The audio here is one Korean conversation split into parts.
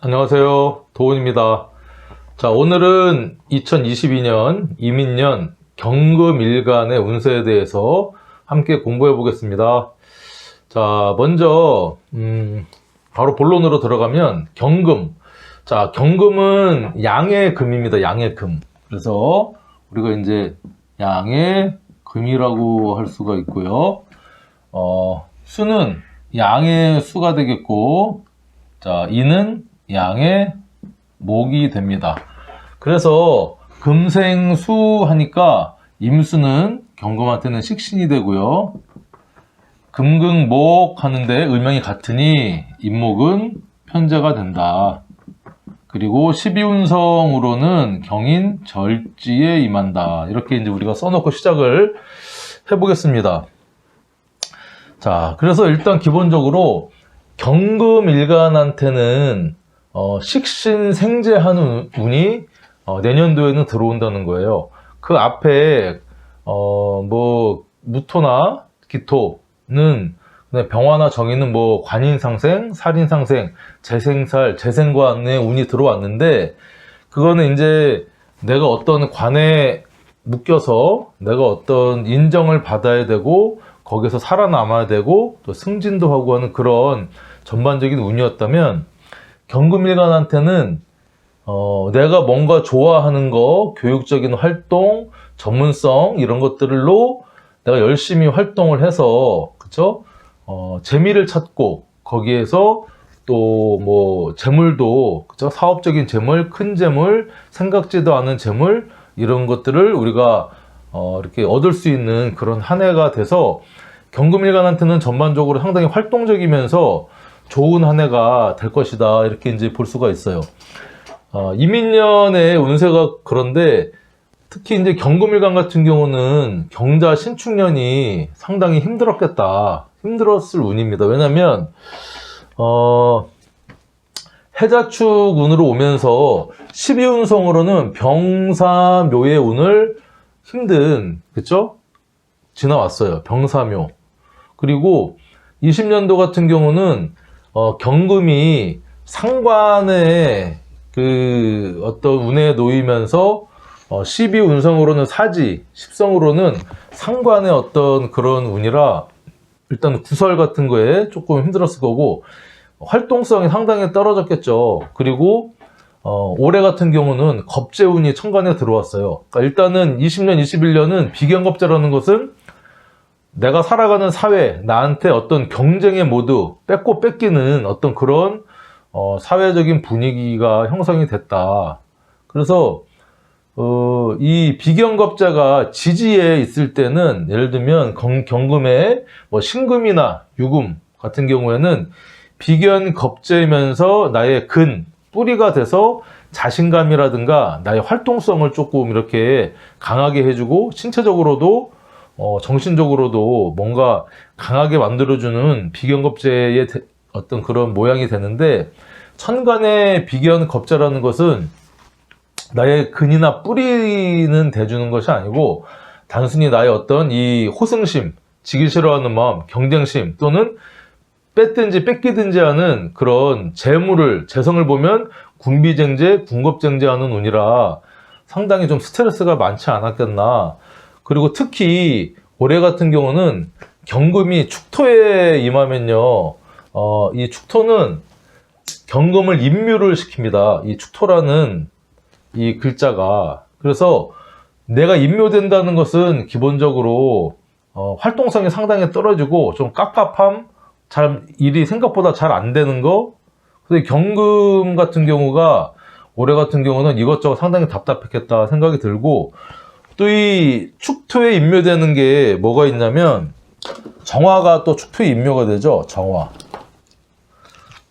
안녕하세요. 도훈입니다. 자, 오늘은 2022년 이민년 경금일간의 운세에 대해서 함께 공부해 보겠습니다. 자, 먼저 바로 본론으로 들어가면 경금. 자, 경금은 양의 금입니다. 양의 금. 그래서 우리가 이제 양의 금이라고 할 수가 있고요. 수는 양의 수가 되겠고, 자, 이는 양의 목이 됩니다. 그래서 금생수 하니까 임수는 경금한테는 식신이 되고요. 금극목 하는데 을명이 같으니 임목은 편재가 된다. 그리고 12운성으로는 경인 절지에 임한다. 이렇게 이제 우리가 써놓고 시작을 해보겠습니다. 자, 그래서 일단 기본적으로 경금일간한테는 식신 생재하는 운이 내년도에는 들어온다는 거예요. 그 앞에 뭐 무토나 기토는 병화나 정인은 뭐 관인상생, 살인상생, 재생살, 재생관의 운이 들어왔는데, 그거는 이제 내가 어떤 관에 묶여서 내가 어떤 인정을 받아야 되고 거기서 살아남아야 되고 또 승진도 하고 하는 그런 전반적인 운이었다면, 경금일간한테는 내가 뭔가 좋아하는 거, 교육적인 활동, 전문성 이런 것들로 내가 열심히 활동을 해서, 그쵸? 재미를 찾고 거기에서 또 뭐 재물도, 그쵸? 사업적인 재물, 큰 재물, 생각지도 않은 재물 이런 것들을 우리가 이렇게 얻을 수 있는 그런 한 해가 돼서 경금일간한테는 전반적으로 상당히 활동적이면서 좋은 한 해가 될 것이다. 이렇게 이제 볼 수가 있어요. 이민년의 운세가 그런데 특히 이제 경금일간 같은 경우는 경자 신축년이 상당히 힘들었겠다. 힘들었을 운입니다. 왜냐면 해자축 운으로 오면서 12운성으로는 병사묘의 운을 힘든, 그쵸? 지나왔어요. 병사묘. 그리고 20년도 같은 경우는 경금이 상관의 그 어떤 운에 놓이면서 12운성으로는 사지, 10성으로는 상관의 어떤 그런 운이라 일단 구설 같은 거에 조금 힘들었을 거고 활동성이 상당히 떨어졌겠죠. 그리고 올해 같은 경우는 겁재운이 천간에 들어왔어요. 그러니까 일단은 20년, 21년은 비견겁재라는 것은 내가 살아가는 사회, 나한테 어떤 경쟁의 모드, 뺏고 뺏기는 어떤 그런 사회적인 분위기가 형성이 됐다. 그래서 이 비견겁자가 지지에 있을 때는, 예를 들면 경금에 뭐 신금이나 유금 같은 경우에는 비견겁재이면서 나의 뿌리가 돼서 자신감이라든가 나의 활동성을 조금 이렇게 강하게 해주고, 신체적으로도 정신적으로도 뭔가 강하게 만들어주는 비견겁재의 어떤 그런 모양이 되는데, 천간의 비견겁재라는 것은 나의 근이나 뿌리는 대주는 것이 아니고 단순히 나의 어떤 이 호승심, 지기 싫어하는 마음, 경쟁심 또는 뺏든지 뺏기든지 하는 그런 재성을 보면 군비쟁제, 군겁쟁제하는 운이라 상당히 좀 스트레스가 많지 않았겠나. 그리고 특히 올해 같은 경우는 경금이 축토에 임하면요, 이 축토는 경금을 임묘를 시킵니다. 이 축토라는 이 글자가. 그래서 내가 임묘된다는 것은 기본적으로 활동성이 상당히 떨어지고 좀 깝깝함, 일이 생각보다 잘 안 되는 거. 근데 경금 같은 경우가 올해 같은 경우는 이것저것 상당히 답답했겠다 생각이 들고, 또 이 축토에 임묘되는 게 뭐가 있냐면 정화가 또 축토에 임묘가 되죠. 정화.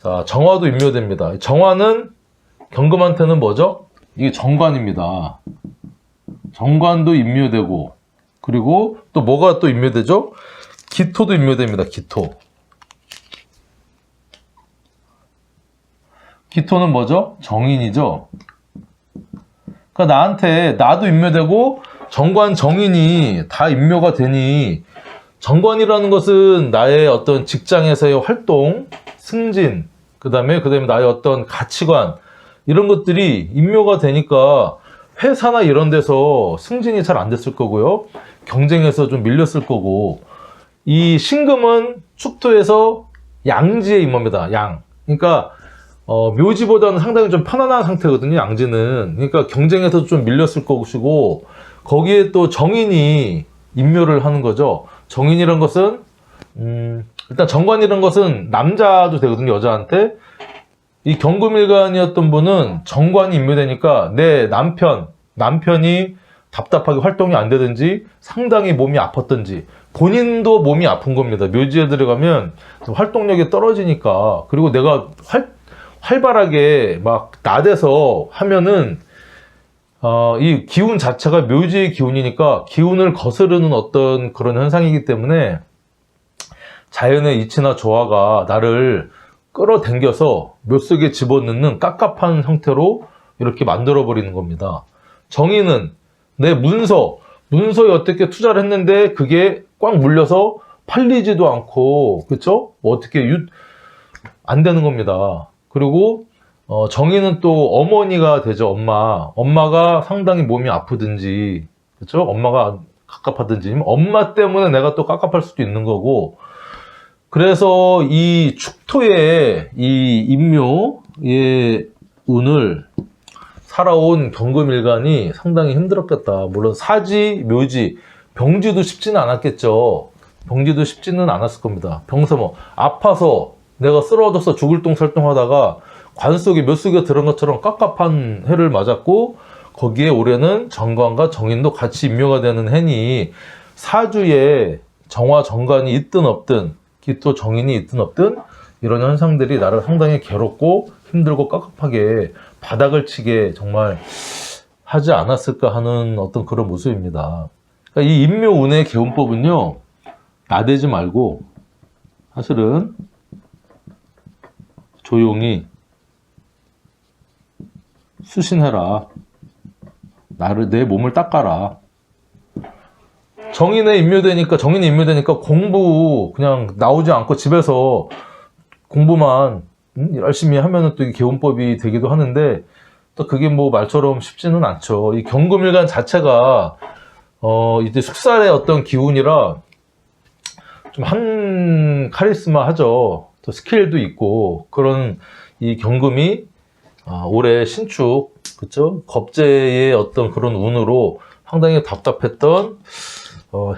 자, 정화도 임묘됩니다. 정화는 경금한테는 뭐죠? 이게 정관입니다. 정관도 임묘되고, 그리고 또 뭐가 또 임묘되죠? 기토도 임묘됩니다. 기토. 기토는 뭐죠? 정인이죠. 그러니까 나도 임묘되고 정관, 정인이 다 임묘가 되니, 정관이라는 것은 나의 어떤 직장에서의 활동, 승진, 그다음에 나의 어떤 가치관, 이런 것들이 임묘가 되니까 회사나 이런 데서 승진이 잘 안 됐을 거고요. 경쟁에서 좀 밀렸을 거고, 이 신금은 축토에서 양지의 임무입니다. 양. 그러니까 묘지보다는 상당히 좀 편안한 상태거든요. 양지는. 그러니까 경쟁에서 좀 밀렸을 것이고, 거기에 또 정인이 임묘를 하는 거죠. 정인이란 것은 일단 정관이란 것은 남자도 되거든요. 여자한테. 이 경금일간이었던 분은 정관이 임묘되니까 내 남편이 답답하게 활동이 안 되든지 상당히 몸이 아팠든지, 본인도 몸이 아픈 겁니다. 묘지에 들어가면 좀 활동력이 떨어지니까. 그리고 내가 활발하게 막 나대서 하면은 이 기운 자체가 묘지의 기운이니까 기운을 거스르는 어떤 그런 현상이기 때문에 자연의 이치나 조화가 나를 끌어당겨서 묘 속에 집어넣는 깝깝한 형태로 이렇게 만들어 버리는 겁니다. 정의는 내 문서에 어떻게 투자를 했는데 그게 꽉 물려서 팔리지도 않고, 그쵸? 어떻게 안 되는 겁니다. 그리고 정의는 또 어머니가 되죠. 엄마가 상당히 몸이 아프든지, 그쵸? 엄마가 갑갑하든지, 엄마 때문에 내가 또 깝깝할 수도 있는 거고. 그래서 이 축토의 이 임묘의 운을 살아온 경금일간이 상당히 힘들었겠다. 물론 사지, 묘지, 병지도 쉽지는 않았겠죠. 병지도 쉽지는 않았을 겁니다. 병서 아파서 내가 쓰러져서 죽을 똥살똥 하다가 관 속에 묘 속에 들은 것처럼 깝깝한 해를 맞았고, 거기에 올해는 정관과 정인도 같이 임묘가 되는 해니, 사주에 정화 정관이 있든 없든, 기토 정인이 있든 없든, 이런 현상들이 나를 상당히 괴롭고 힘들고 깝깝하게 바닥을 치게 정말 하지 않았을까 하는 어떤 그런 모습입니다. 그러니까 이 임묘운의 개운법은요, 나대지 말고 사실은 조용히 수신해라. 내 몸을 닦아라. 정인이 임묘되니까 공부 그냥 나오지 않고 집에서 공부만 열심히 하면은 또 이 개운법이 되기도 하는데, 또 그게 뭐 말처럼 쉽지는 않죠. 이 경금일간 자체가 이제 숙살의 어떤 기운이라 좀 한 카리스마 하죠. 또 스킬도 있고, 그런 이 경금이 올해 신축, 그쵸? 겁재의 어떤 그런 운으로 상당히 답답했던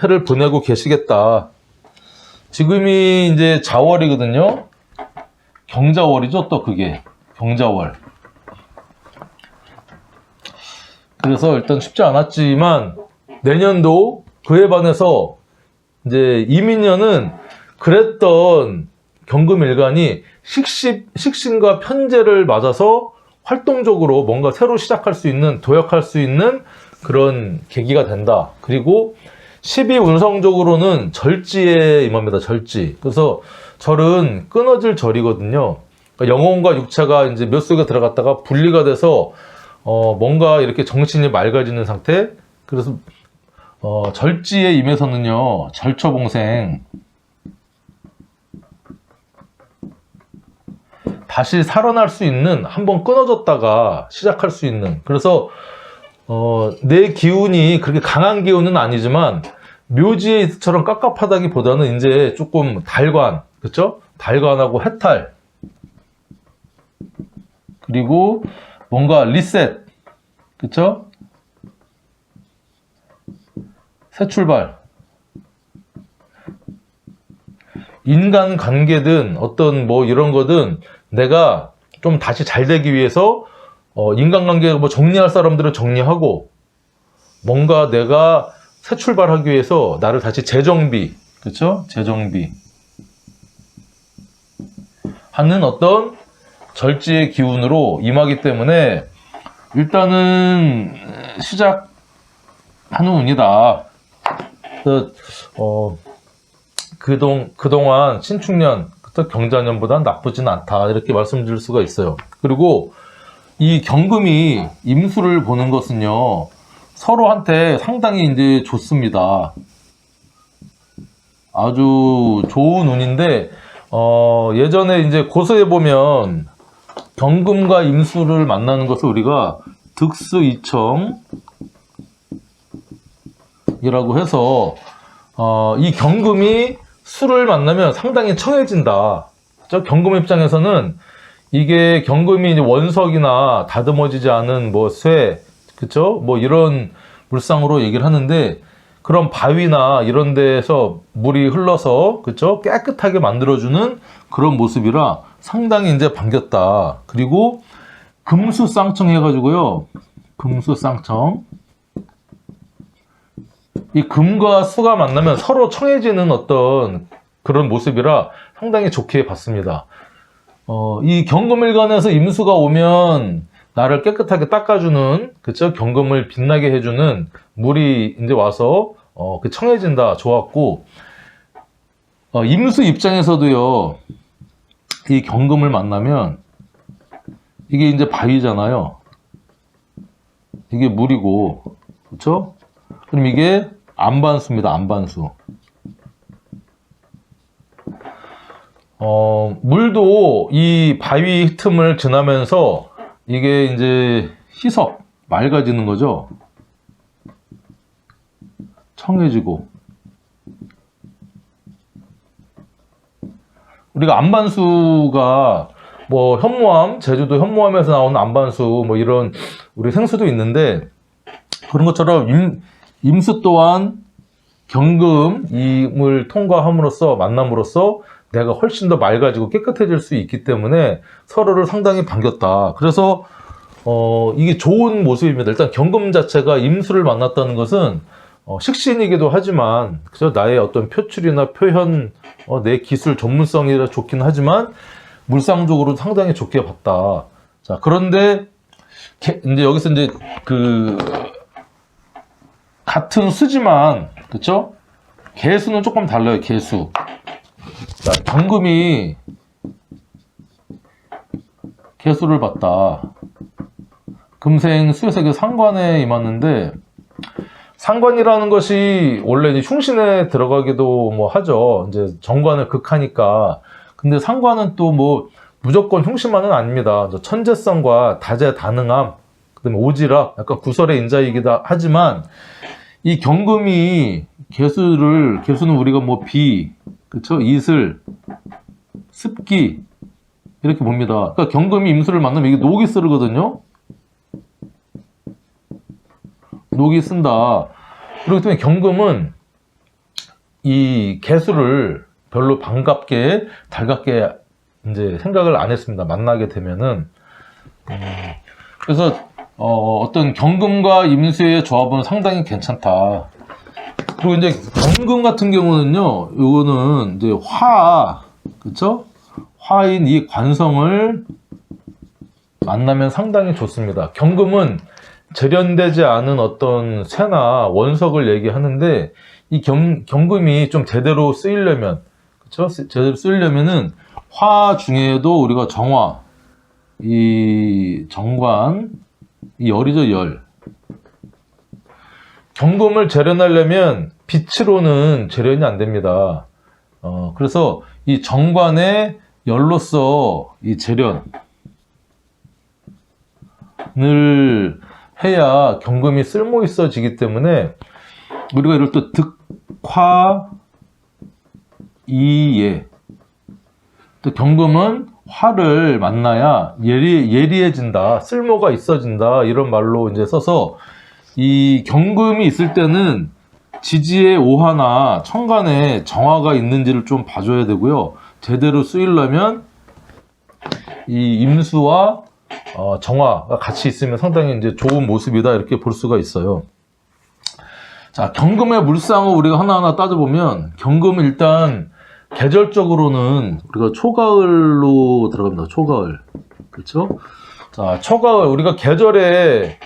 해를 보내고 계시겠다. 지금이 이제 자월이거든요. 경자월이죠. 또 그게 경자월. 그래서 일단 쉽지 않았지만 내년도 그에 반해서 이제 이민년은 그랬던 경금일간이 식신과 편제를 맞아서 활동적으로 뭔가 새로 시작할 수 있는, 도약할 수 있는 그런 계기가 된다. 그리고 12운성적으로는 절지에 임합니다. 절지. 그래서 절은 끊어질 절이거든요. 그러니까 영혼과 육체가 이제 묘 속에 들어갔다가 분리가 돼서 뭔가 이렇게 정신이 맑아지는 상태. 그래서 절지에 임해서는요, 절처봉생, 다시 살아날 수 있는, 한번 끊어졌다가 시작할 수 있는. 그래서 내 기운이 그렇게 강한 기운은 아니지만 묘지처럼 깝깝하다기보다는 이제 조금 달관, 그쵸? 달관하고 해탈, 그리고 뭔가 리셋, 그쵸? 새 출발. 인간 관계든 어떤 뭐 이런 거든 내가 좀 다시 잘 되기 위해서 인간관계 뭐 정리할 사람들은 정리하고, 뭔가 내가 새 출발하기 위해서 나를 다시 재정비, 그쵸? 재정비 하는 어떤 절지의 기운으로 임하기 때문에 일단은 시작하는 운이다. 그동안 신축년, 경자년보다는 나쁘진 않다, 이렇게 말씀드릴 수가 있어요. 그리고 이 경금이 임수를 보는 것은요, 서로한테 상당히 이제 좋습니다. 아주 좋은 운인데, 예전에 이제 고서에 보면 경금과 임수를 만나는 것을 우리가 득수이청이라고 해서 이 경금이 수를 만나면 상당히 청해진다. 그렇죠? 경금 입장에서는 이게 경금이 이제 원석이나 다듬어지지 않은 뭐 쇠, 그쵸? 뭐 이런 물상으로 얘기를 하는데, 그런 바위나 이런 데에서 물이 흘러서, 그쵸? 깨끗하게 만들어주는 그런 모습이라 상당히 이제 반겼다. 그리고 금수쌍청 해가지고요. 금수쌍청. 이 금과 수가 만나면 서로 청해지는 어떤 그런 모습이라 상당히 좋게 봤습니다. 이 경금일간에서 임수가 오면 나를 깨끗하게 닦아주는, 그쵸? 경금을 빛나게 해주는 물이 이제 와서 그 청해진다. 좋았고, 임수 입장에서도요, 이 경금을 만나면 이게 이제 바위잖아요. 이게 물이고, 그쵸? 그럼 이게 안반수입니다. 안반수. 물도 이 바위 틈을 지나면서 이게 이제 희석, 맑아지는 거죠. 청해지고. 우리가 안반수가 뭐 현무암, 제주도 현무암에서 나오는 안반수 뭐 이런 우리 생수도 있는데, 그런 것처럼 임수 또한 경금임을 통과함으로써, 만남으로써 내가 훨씬 더 맑아지고 깨끗해질 수 있기 때문에 서로를 상당히 반겼다. 그래서 이게 좋은 모습입니다. 일단 경금 자체가 임수를 만났다는 것은 식신이기도 하지만, 그죠? 나의 어떤 표출이나 표현, 내 기술 전문성이라 좋긴 하지만 물상적으로 상당히 좋게 봤다. 자, 그런데 이제 여기서 이제 같은 수지만, 그쵸? 개수는 조금 달라요. 개수. 자, 경금이 개수를 봤다. 금생 수에서 상관에 임했는데, 상관이라는 것이 원래 이제 흉신에 들어가기도 뭐 하죠. 이제 정관을 극하니까. 근데 상관은 또 뭐 무조건 흉신만은 아닙니다. 천재성과 다재다능함, 그다음에 오지랖, 약간 구설의 인자이기도 하지만, 이 경금이 개수는 우리가 뭐 비, 그쵸? 이슬, 습기, 이렇게 봅니다. 그러니까 경금이 임수를 만나면 이게 녹이 쓰르거든요? 녹이 쓴다. 그렇기 때문에 경금은 이 개수를 별로 반갑게, 달갑게 이제 생각을 안 했습니다. 만나게 되면은. 그래서 어떤 경금과 임수의 조합은 상당히 괜찮다. 그리고 이제 경금 같은 경우는요, 요거는 이제 그쵸? 화인 이 관성을 만나면 상당히 좋습니다. 경금은 재련되지 않은 어떤 쇠나 원석을 얘기하는데, 이 경금이 좀 제대로 쓰이려면, 그쵸? 제대로 쓰이려면은 화 중에도 우리가 정화, 이 정관, 이 열이죠, 열. 경금을 재련하려면 빛으로는 재련이 안 됩니다. 그래서 이 정관의 열로서 이 재련을 해야 경금이 쓸모 있어지기 때문에, 우리가 이럴 때 득화 이예, 또 경금은 화를 만나야 예리해진다, 쓸모가 있어진다, 이런 말로 이제 써서, 이 경금이 있을 때는 지지의 오화나 천간에 정화가 있는지를 좀 봐줘야 되고요. 제대로 쓰이려면 이 임수와 정화가 같이 있으면 상당히 이제 좋은 모습이다, 이렇게 볼 수가 있어요. 자, 경금의 물상을 우리가 하나하나 따져보면, 경금은 일단 계절적으로는 우리가 초가을로 들어갑니다. 초가을. 그렇죠? 자, 초가을, 우리가 계절에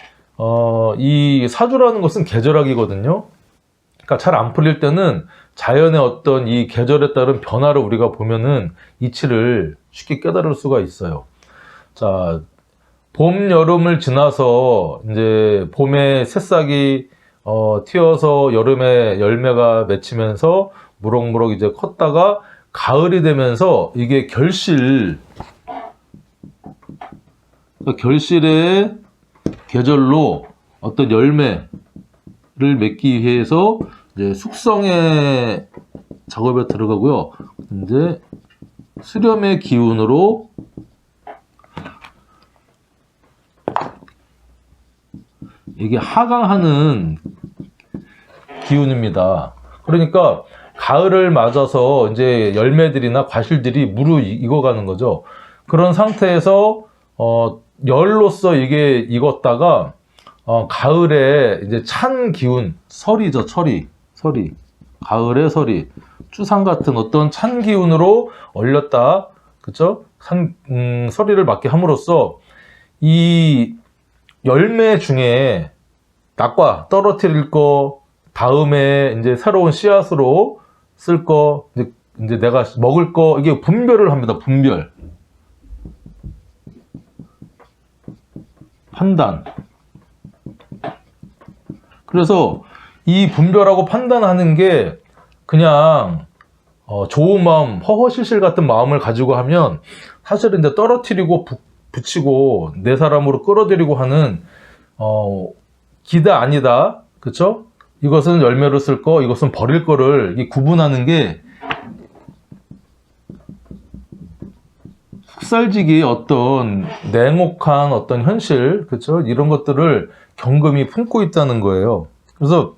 이 사주라는 것은 계절학이거든요. 그러니까 잘 안 풀릴 때는 자연의 어떤 이 계절에 따른 변화를 우리가 보면은 이치를 쉽게 깨달을 수가 있어요. 자, 봄, 여름을 지나서 이제 봄에 새싹이 튀어서 여름에 열매가 맺히면서 무럭무럭 이제 컸다가, 가을이 되면서 이게 결실의 계절로 어떤 열매를 맺기 위해서 이제 숙성의 작업에 들어가고요. 이제 수렴의 기운으로 이게 하강하는 기운입니다. 그러니까 가을을 맞아서 이제 열매들이나 과실들이 무르익어가는 거죠. 그런 상태에서 열로서 이게 익었다가 가을에 이제 찬 기운, 설이죠, 설이. 가을의 설이. 추상 같은 어떤 찬 기운으로 얼렸다. 그쵸? 설이를 맞게 함으로써 이 열매 중에 낙과 떨어뜨릴 거, 다음에 이제 새로운 씨앗으로 쓸 거, 이제 내가 먹을 거, 이게 분별을 합니다. 분별. 판단. 그래서 이 분별하고 판단하는 게 그냥 좋은 마음, 허허실실 같은 마음을 가지고 하면 사실은 이제 떨어뜨리고 붙이고 내 사람으로 끌어들이고 하는 기다 아니다. 그쵸? 이것은 열매로 쓸 거, 이것은 버릴 거를 이 구분하는 게 숙살지기의 어떤 냉혹한 어떤 현실, 그쵸? 이런 것들을 경금이 품고 있다는 거예요. 그래서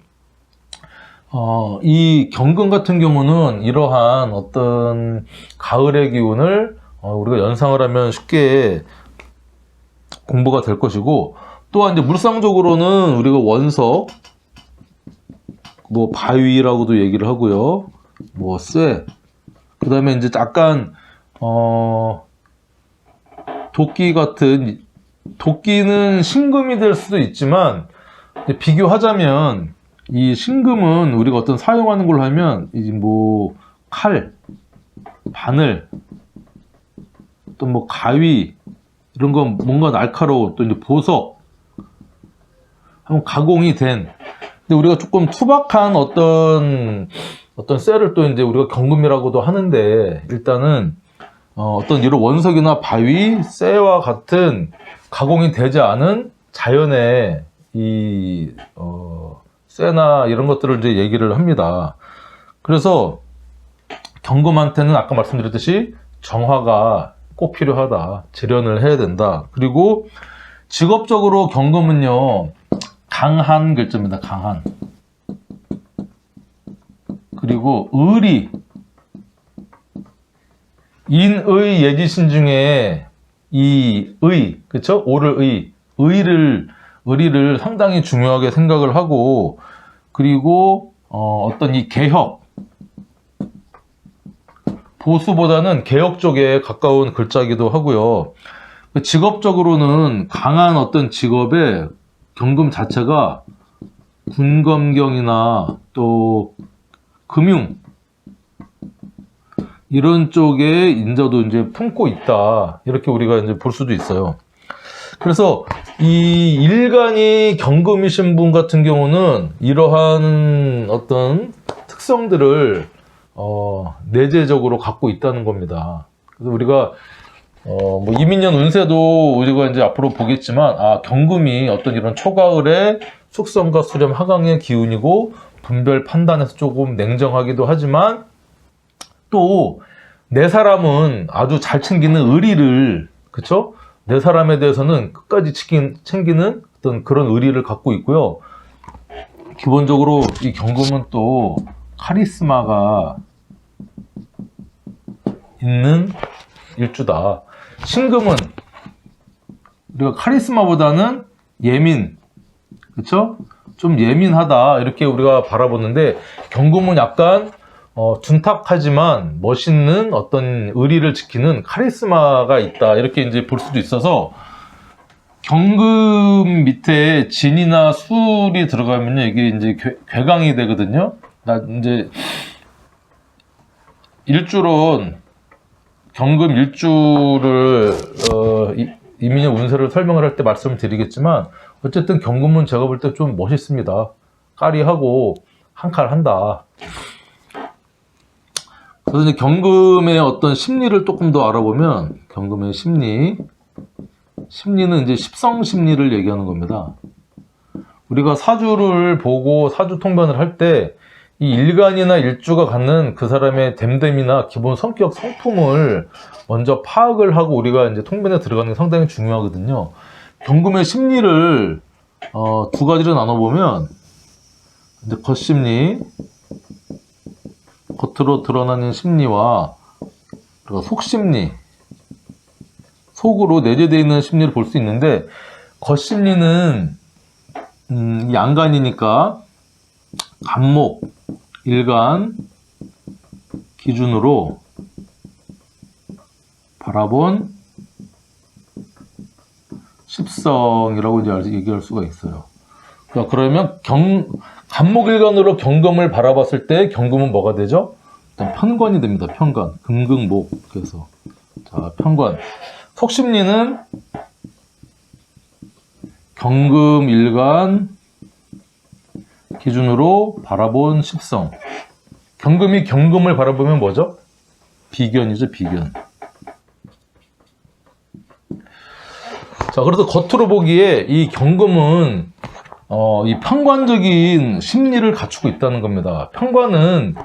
이 경금 같은 경우는 이러한 어떤 가을의 기운을 우리가 연상을 하면 쉽게 공부가 될 것이고, 또한 이제 물상적으로는 우리가 원석, 뭐 바위라고도 얘기를 하고요, 뭐 쇠, 그 다음에 이제 약간 도끼 같은, 도끼는 신금이 될 수도 있지만 비교하자면 이 신금은 우리가 어떤 사용하는 걸로 하면 이제 뭐 칼, 바늘, 또 뭐 가위 이런 건 뭔가 날카로운, 또 이제 보석 한번 가공이 된, 근데 우리가 조금 투박한 어떤 쇠를 또 이제 우리가 경금이라고도 하는데, 일단은 어떤 이런 원석이나 바위, 쇠와 같은 가공이 되지 않은 자연의 이 쇠나 이런 것들을 이제 얘기를 합니다. 그래서 경금한테는 아까 말씀드렸듯이 정화가 꼭 필요하다. 재련을 해야 된다. 그리고 직업적으로 경금은요, 강한 글자입니다. 강한. 그리고 의리. 인의 예지신 중에 이 의, 그쵸? 오를 의리를 상당히 중요하게 생각을 하고, 그리고 어떤 이 개혁, 보수보다는 개혁 쪽에 가까운 글자이기도 하고요. 직업적으로는 강한 어떤 직업의 경금 자체가 군검경이나 또 금융 이런 쪽에 인자도 이제 품고 있다, 이렇게 우리가 이제 볼 수도 있어요. 그래서 이 일간이 경금이신 분 같은 경우는 이러한 어떤 특성들을 내재적으로 갖고 있다는 겁니다. 그래서 우리가 뭐 이민년 운세도 우리가 이제 앞으로 보겠지만, 경금이 어떤 이런 초가을의 숙성과 수렴 하강의 기운이고, 분별 판단에서 조금 냉정하기도 하지만, 또 내 사람은 아주 잘 챙기는 의리를, 그쵸? 내 사람에 대해서는 끝까지 챙기는 어떤 그런 의리를 갖고 있고요. 기본적으로 이 경금은 또 카리스마가 있는 일주다. 신금은 우리가 카리스마보다는 예민, 그쵸? 좀 예민하다, 이렇게 우리가 바라보는데, 경금은 약간 둔탁하지만 멋있는 어떤 의리를 지키는 카리스마가 있다, 이렇게 이제 볼 수도 있어서, 경금 밑에 진이나 술이 들어가면요, 이게 이제 괴강이 되거든요. 이제 일주론, 경금 일주를 이민년 운세를 설명을 할 때 말씀을 드리겠지만, 어쨌든 경금은 제가 볼 때 좀 멋있습니다. 까리하고 한 칼 한다. 그래서 이제 경금의 어떤 심리를 조금 더 알아보면, 경금의 심리는 이제 십성 심리를 얘기하는 겁니다. 우리가 사주를 보고 사주 통변을 할 때 이 일간이나 일주가 갖는 그 사람의 됨됨이나 기본 성격 성품을 먼저 파악을 하고 우리가 이제 통변에 들어가는 게 상당히 중요하거든요. 경금의 심리를 두 가지로 나눠보면, 이제 겉심리, 겉으로 드러나는 심리와 그리고 속심리, 속으로 내재되어 있는 심리를 볼 수 있는데, 겉심리는 양간이니까 간목, 일간 기준으로 바라본 십성이라고 이제 얘기할 수가 있어요. 그러니까 그러면 간목일간으로 경금을 바라봤을 때 경금은 뭐가 되죠? 일단 편관이 됩니다. 편관, 금극목. 그래서 자, 편관. 속심리는 경금일간 기준으로 바라본 십성. 경금이 경금을 바라보면 뭐죠? 비견이죠, 비견. 자, 그래서 겉으로 보기에 이 경금은 이 편관적인 심리를 갖추고 있다는 겁니다. 편관은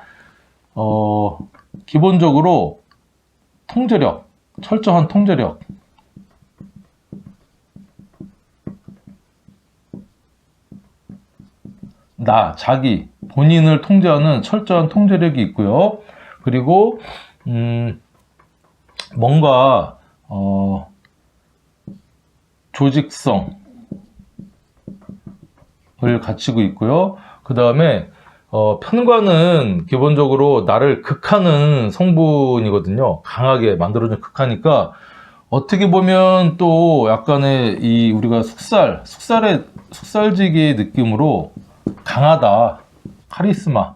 기본적으로 통제력, 철저한 통제력, 자기, 본인을 통제하는 철저한 통제력이 있고요. 그리고 뭔가 조직성을 갖추고 있고요. 그 다음에 편관은 기본적으로 나를 극하는 성분이거든요. 강하게 만들어준 극하니까 어떻게 보면 또 약간의 이 우리가 숙살지기의 느낌으로 강하다, 카리스마.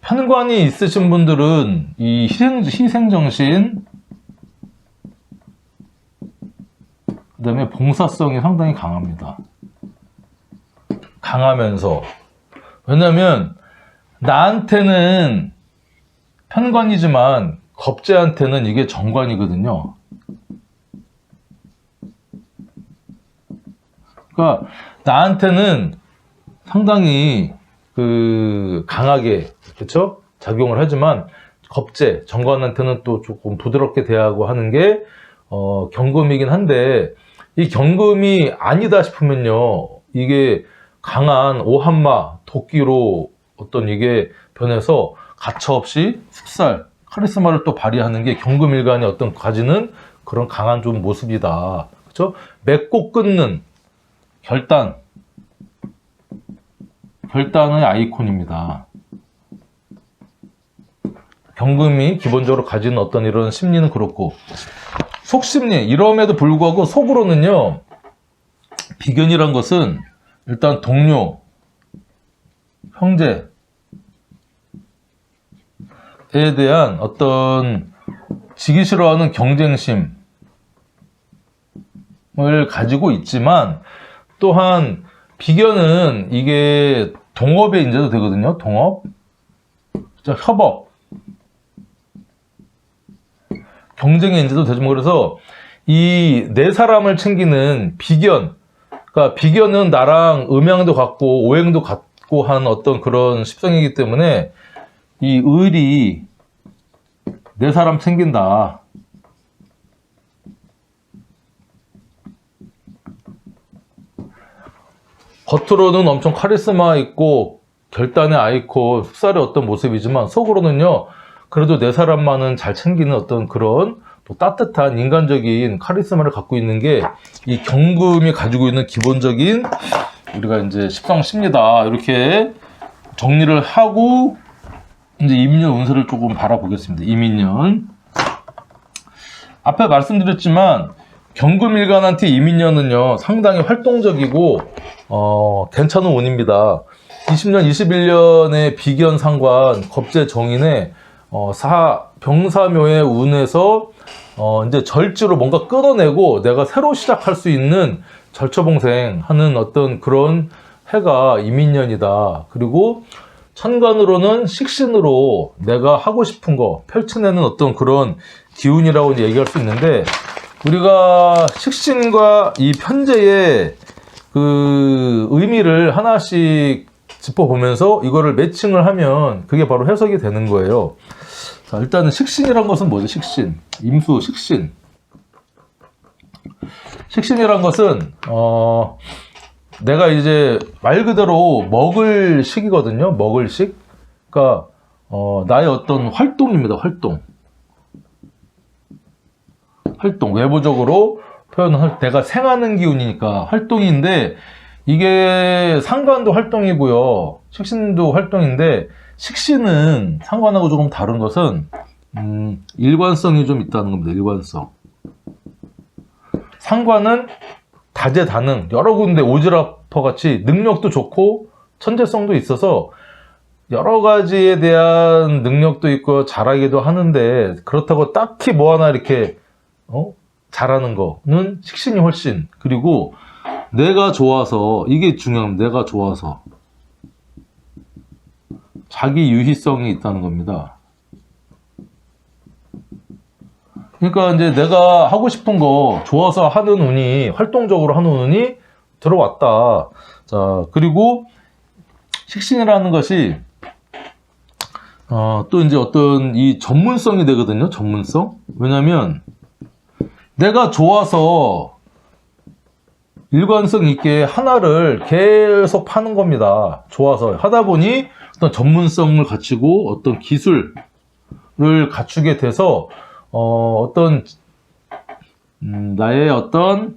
편관이 있으신 분들은 이 희생정신, 그 다음에 봉사성이 상당히 강합니다. 강하면서, 왜냐면 나한테는 편관이지만 겁재한테는 이게 정관이거든요. 그러니까 나한테는 상당히 강하게, 그쵸? 작용을 하지만 겁재, 정관한테는 또 조금 부드럽게 대하고 하는 게 경금이긴 한데, 이 경금이 아니다 싶으면요, 이게 강한 오한마, 도끼로 어떤 이게 변해서 가차없이 숙살, 카리스마를 또 발휘하는 게 경금일간이 어떤 가지는 그런 강한 좀 모습이다. 그쵸? 맺고 끊는 결단의 아이콘입니다. 경금이 기본적으로 가지는 어떤 이런 심리는 그렇고, 속심리, 이럼에도 불구하고 속으로는요, 비견이란 것은 일단 동료, 형제에 대한 어떤 지기 싫어하는 경쟁심을 가지고 있지만, 또한 비견은 이게 동업의 인자도 되거든요. 동업, 협업, 경쟁의 인자도 되지만, 그래서 이 네 사람을 챙기는 비견, 그러니까 비견은 나랑 음양도 같고 오행도 같고 한 어떤 그런 십성이기 때문에 이 을이 네 사람 챙긴다. 겉으로는 엄청 카리스마 있고 결단의 아이콘, 숙살의 어떤 모습이지만 속으로는요, 그래도 네 사람만은 잘 챙기는 어떤 그런 또 따뜻한 인간적인 카리스마를 갖고 있는 게 이 경금이 가지고 있는 기본적인 우리가 이제 십성심리다. 이렇게 정리를 하고 이제 이민년 운세를 조금 바라보겠습니다. 이민년. 앞에 말씀드렸지만 경금일간한테 이민년은요, 상당히 활동적이고 괜찮은 운입니다. 20년, 21년의 비견 상관, 겁재 정인의 병사묘의 운에서 이제 절지로 뭔가 끌어내고 내가 새로 시작할 수 있는 절처봉생하는 어떤 그런 해가 이민년이다. 그리고 천간으로는 식신으로 내가 하고 싶은 거 펼쳐내는 어떤 그런 기운이라고 이제 얘기할 수 있는데, 우리가 식신과 이 편재의 그 의미를 하나씩 짚어보면서 이거를 매칭을 하면 그게 바로 해석이 되는 거예요. 자, 일단은 식신이란 것은 뭐죠? 식신. 임수, 식신. 식신이란 것은, 내가 이제 말 그대로 먹을 식이거든요. 먹을 식. 그러니까, 나의 어떤 활동입니다. 활동. 외부적으로 표현할 내가 생하는 기운이니까 활동인데, 이게 상관도 활동이고요. 식신도 활동인데, 식신은 상관하고 조금 다른 것은, 일관성이 좀 있다는 겁니다. 일관성. 상관은 다재다능, 여러 군데 오지랖퍼 같이 능력도 좋고 천재성도 있어서 여러 가지에 대한 능력도 있고 잘하기도 하는데, 그렇다고 딱히 뭐 하나 이렇게 잘하는 거는 식신이 훨씬. 그리고 내가 좋아서, 이게 중요합니다. 내가 좋아서 자기 유희성이 있다는 겁니다. 그러니까 이제 내가 하고 싶은 거 좋아서 하는 운이, 활동적으로 하는 운이 들어왔다. 자, 그리고 식신이라는 것이 또 이제 어떤 이 전문성이 되거든요. 전문성. 왜냐면 내가 좋아서 일관성 있게 하나를 계속 파는 겁니다. 좋아서 하다 보니 어떤 전문성을 갖추고 어떤 기술을 갖추게 돼서 어떤 나의 어떤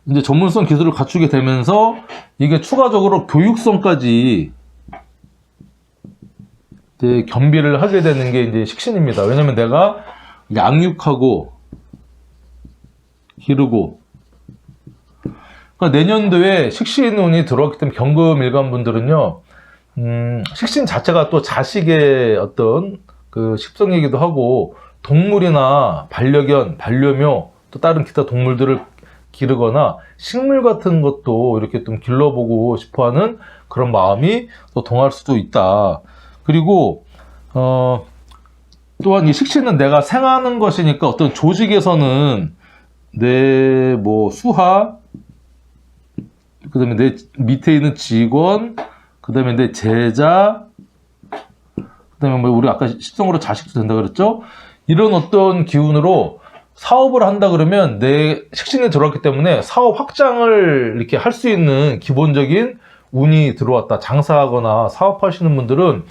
이제 전문성 기술을 갖추게 되면서 이게 추가적으로 교육성까지 이제 겸비를 하게 되는 게 이제 식신입니다. 왜냐면 내가 양육하고 기르고, 그러니까 내년도에 식신운이 들어왔기 때문에 경금 일간 분들은요, 식신 자체가 또 자식의 어떤 그 식성이기도 하고, 동물이나 반려견, 반려묘, 또 다른 기타 동물들을 기르거나 식물 같은 것도 이렇게 좀 길러보고 싶어 하는 그런 마음이 또 동할 수도 있다. 그리고, 또한 이 식신은 내가 생하는 것이니까 어떤 조직에서는 내 뭐 수하, 그 다음에 내 밑에 있는 직원, 그 다음에 내 제자, 그 다음에 뭐 우리 아까 식성으로 자식도 된다 그랬죠? 이런 어떤 기운으로 사업을 한다 그러면 내 식신이 들어왔기 때문에 사업 확장을 이렇게 할 수 있는 기본적인 운이 들어왔다. 장사하거나 사업하시는 분들은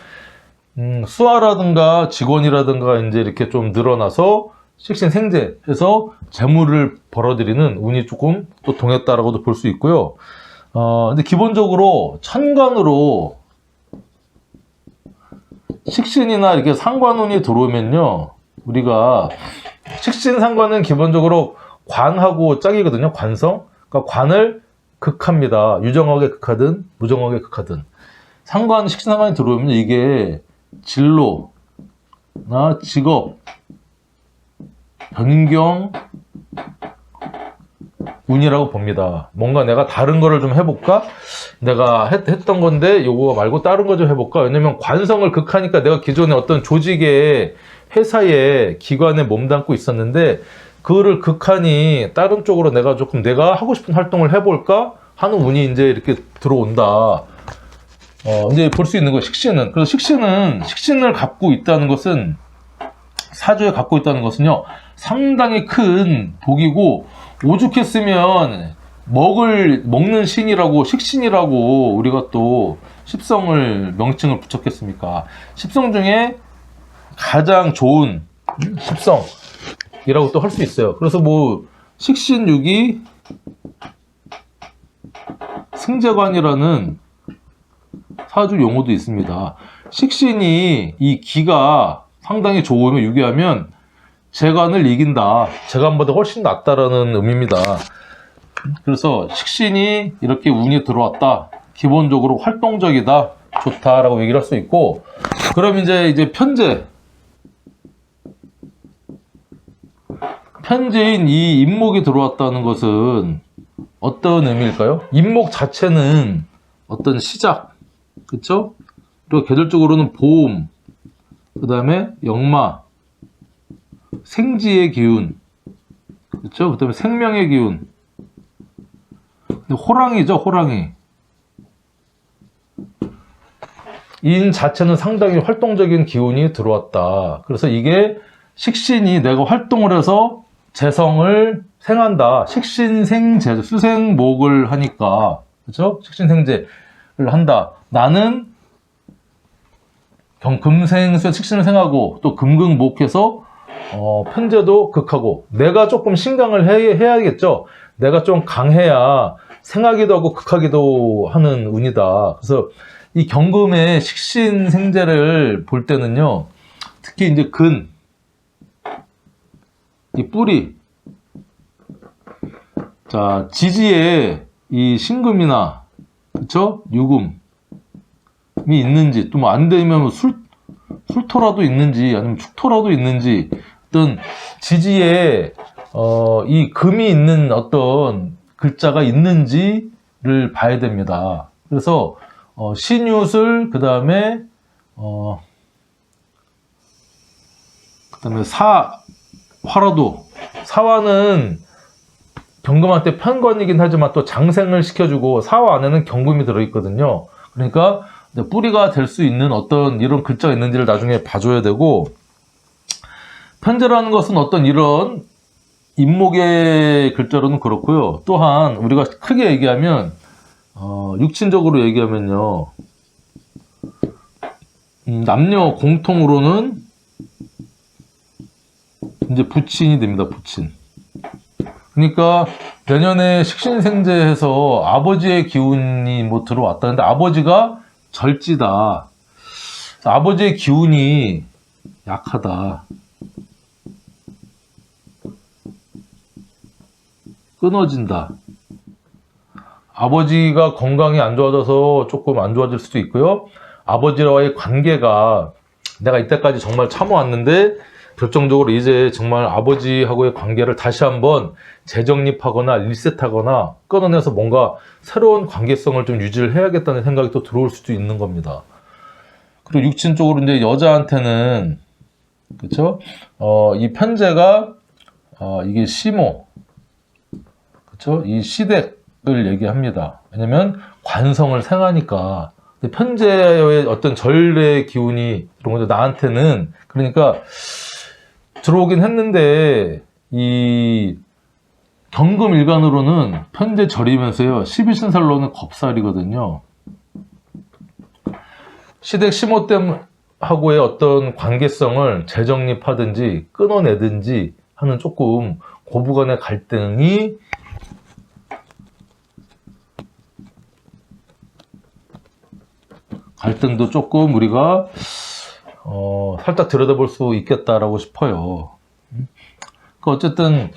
수하라든가 직원이라든가 이제 이렇게 좀 늘어나서 식신 생재해서 재물을 벌어들이는 운이 조금 또 동했다라고도 볼 수 있고요. 근데 기본적으로 천간으로 식신이나 이렇게 상관운이 들어오면요, 우리가 식신 상관은 기본적으로 관하고 짝이거든요. 관성. 그러니까 관을 극합니다. 유정하게 극하든 무정하게 극하든. 상관, 식신 상관이 들어오면 이게 진로나 직업, 변경 운이라고 봅니다. 뭔가 내가 다른 거를 좀 해볼까? 내가 했던 건데 요거 말고 다른 거 좀 해볼까? 왜냐면 관성을 극하니까 내가 기존에 어떤 조직에, 회사에, 기관에 몸담고 있었는데 그거를 극하니 다른 쪽으로 내가 조금 내가 하고 싶은 활동을 해볼까 하는 운이 이제 이렇게 들어온다. 이제 볼 수 있는 거예요. 식신은. 그래서 식신을 갖고 있다는 것은, 사주에 갖고 있다는 것은요, 상당히 큰 복이고, 오죽했으면 먹는 신이라고, 식신이라고 우리가 또 십성을, 명칭을 붙였겠습니까? 십성 중에 가장 좋은 십성이라고 또 할 수 있어요. 그래서 뭐 식신유기 승재관이라는 사주 용어도 있습니다. 식신이, 이 기가 상당히 좋으면, 유기하면 재관을 이긴다, 재관보다 훨씬 낫다라는 의미입니다. 그래서 식신이 이렇게 운이 들어왔다, 기본적으로 활동적이다, 좋다라고 얘기를 할 수 있고, 그럼 이제 편재인 이 임목이 들어왔다는 것은 어떤 의미일까요? 인목 자체는 어떤 시작, 그쵸? 그리고 계절적으로는 봄, 그 다음에 역마, 생지의 기운, 그쵸? 그 다음에 생명의 기운. 호랑이죠, 호랑이. 인 자체는 상당히 활동적인 기운이 들어왔다. 그래서 이게 식신이 내가 활동을 해서 재성을 생한다. 식신생재, 수생목을 하니까, 그렇죠? 식신생재를 한다. 나는 금생수에 식신을 생하고 또 금극목해서 편재도 극하고 내가 조금 신강을 해야겠죠. 내가 좀 강해야 생하기도 하고 극하기도 하는 운이다. 그래서 이 경금의 식신생재를 볼 때는요, 특히 이제 이 뿌리, 자, 지지에 이 신금이나, 그쵸? 유금이 있는지, 또 뭐 안 되면 술토라도 있는지, 아니면 축토라도 있는지, 어떤 지지에, 이 금이 있는 어떤 글자가 있는지를 봐야 됩니다. 그래서, 신유술, 그 다음에 화라도, 사화는 경금한테 편관이긴 하지만 또 장생을 시켜주고 사화 안에는 경금이 들어있거든요. 그러니까 뿌리가 될 수 있는 어떤 이런 글자가 있는지를 나중에 봐줘야 되고, 편재라는 것은 어떤 이런 인목의 글자로는 그렇고요. 또한 우리가 크게 얘기하면 육친적으로 얘기하면요, 남녀 공통으로는 이제 부친이 됩니다. 부친. 그러니까 내년에 식신생재해서 아버지의 기운이 뭐 들어왔다. 근데 아버지가 절지다. 아버지의 기운이 약하다. 끊어진다. 아버지가 건강이 안 좋아져서 조금 안 좋아질 수도 있고요. 아버지와의 관계가 내가 이때까지 정말 참아왔는데 결정적으로 이제 정말 아버지하고의 관계를 다시 한번 재정립하거나 리셋하거나 끊어내서 뭔가 새로운 관계성을 좀 유지를 해야겠다는 생각이 또 들어올 수도 있는 겁니다. 그리고 육친 쪽으로 이제 여자한테는, 그쵸? 이 편재가, 이게 시모, 그쵸? 이 시댁을 얘기합니다. 왜냐면 관성을 생하니까. 편재의 어떤 전례의 기운이 이런 거죠. 나한테는. 그러니까 들어오긴 했는데 이 경금 일간으로는 편재 절이면서요, 12신살로는 겁살이거든요. 시댁 시모댐하고의 어떤 관계성을 재정립하든지 끊어내든지 하는 조금 고부간의 갈등도 조금 우리가 살짝 들여다볼 수 있겠다라고 싶어요. 그러니까 어쨌든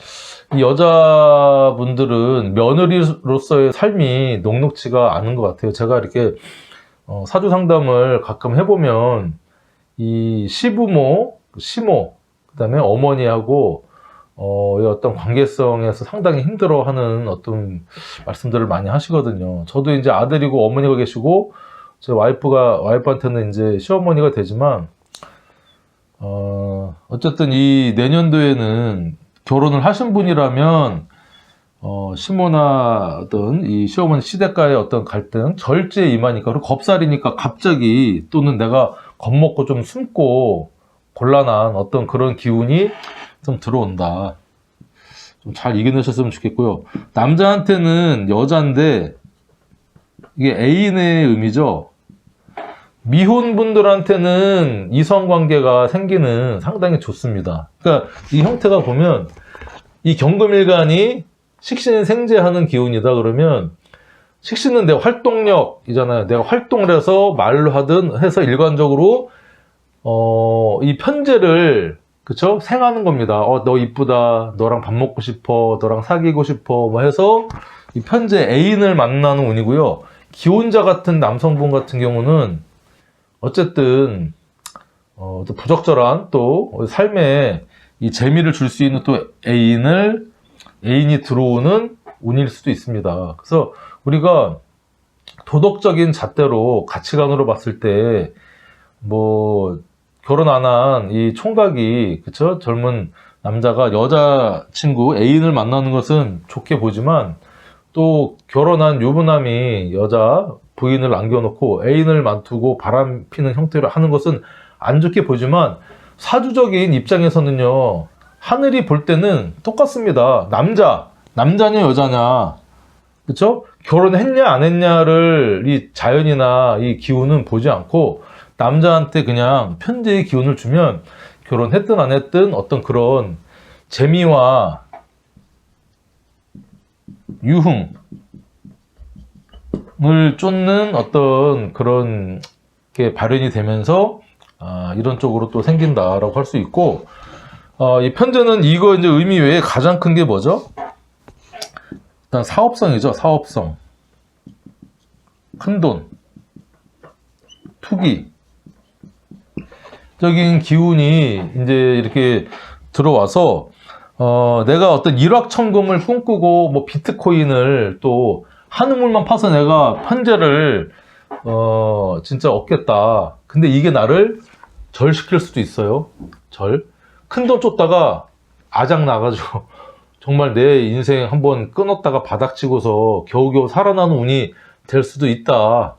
이 여자분들은 며느리로서의 삶이 녹록지가 않은 것 같아요. 제가 이렇게 사주 상담을 가끔 해보면 이 시부모, 시모, 그 다음에 어머니하고 어떤 관계성에서 상당히 힘들어하는 어떤 말씀들을 많이 하시거든요. 저도 이제 아들이고 어머니가 계시고 제 와이프한테는 이제 시어머니가 되지만, 어쨌든 이 내년도에는 결혼을 하신 분이라면, 시모나 어떤 이 시어머니 시댁과의 어떤 갈등, 절제에 임하니까, 그리고 겁살이니까 갑자기 또는 내가 겁먹고 좀 숨고 곤란한 어떤 그런 기운이 좀 들어온다. 좀 잘 이겨내셨으면 좋겠고요. 남자한테는 여자인데, 이게 애인의 의미죠. 미혼분들한테는 이성관계가 생기는 상당히 좋습니다. 그러니까 이 형태가 보면 이 경금일간이 식신을 생재하는 기운이다 그러면, 식신은 내 활동력이잖아요. 내가 활동을 해서 말로 하든 해서 일관적으로 이 편재를, 그쵸? 생하는 겁니다. 너 이쁘다, 너랑 밥 먹고 싶어, 너랑 사귀고 싶어 뭐 해서 이 편재 애인을 만나는 운이고요. 기혼자 같은 남성분 같은 경우는 어쨌든 또 부적절한 또 삶에 이 재미를 줄 수 있는 또 애인이 들어오는 운일 수도 있습니다. 그래서 우리가 도덕적인 잣대로 가치관으로 봤을 때 뭐 결혼 안 한 이 총각이 그쵸? 젊은 남자가 여자친구 애인을 만나는 것은 좋게 보지만 또 결혼한 유부남이 여자 부인을 남겨놓고 애인을 만두고 바람 피는 형태로 하는 것은 안 좋게 보지만 사주적인 입장에서는요, 하늘이 볼 때는 똑같습니다. 남자냐 여자냐, 그쵸? 결혼했냐 안 했냐를 이 자연이나 이 기운은 보지 않고 남자한테 그냥 편재의 기운을 주면 결혼했든 안 했든 어떤 그런 재미와 유흥을 쫓는 어떤 그런 게 발현이 되면서 이런 쪽으로 또 생긴다라고 할 수 있고, 이 편재는 이거 이제 의미 외에 가장 큰 게 뭐죠? 일단 사업성이죠. 사업성, 큰돈, 투기 적인 기운이 이제 이렇게 들어와서 내가 어떤 일확천금을 꿈꾸고 뭐 비트코인을 또 한우물만 파서 내가 편재를 진짜 얻겠다. 근데 이게 나를 절시킬 수도 있어요. 큰 돈 쫓다가 아작 나가지고 정말 내 인생 한번 끊었다가 바닥치고서 겨우겨우 살아나는 운이 될 수도 있다.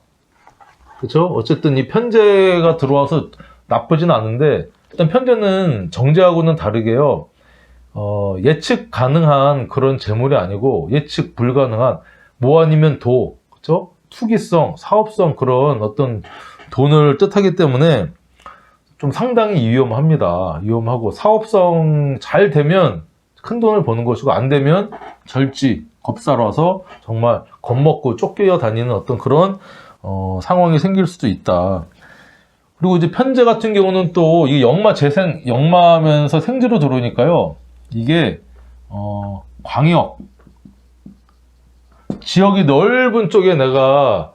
그렇죠? 어쨌든 이 편재가 들어와서 나쁘진 않은데, 일단 편재는 정제하고는 다르게요. 예측 가능한 그런 재물이 아니고 예측 불가능한 뭐 아니면 그렇죠? 투기성, 사업성 그런 어떤 돈을 뜻하기 때문에 좀 상당히 위험합니다. 위험하고 상업성 잘 되면 큰 돈을 버는 것이고 안 되면 절지, 겁사라서 정말 겁먹고 쫓겨 다니는 어떤 그런 상황이 생길 수도 있다. 그리고 이제 편재 같은 경우는 또 이 역마면서 생지로 들어오니까요. 이게 광역 지역이 넓은 쪽에 내가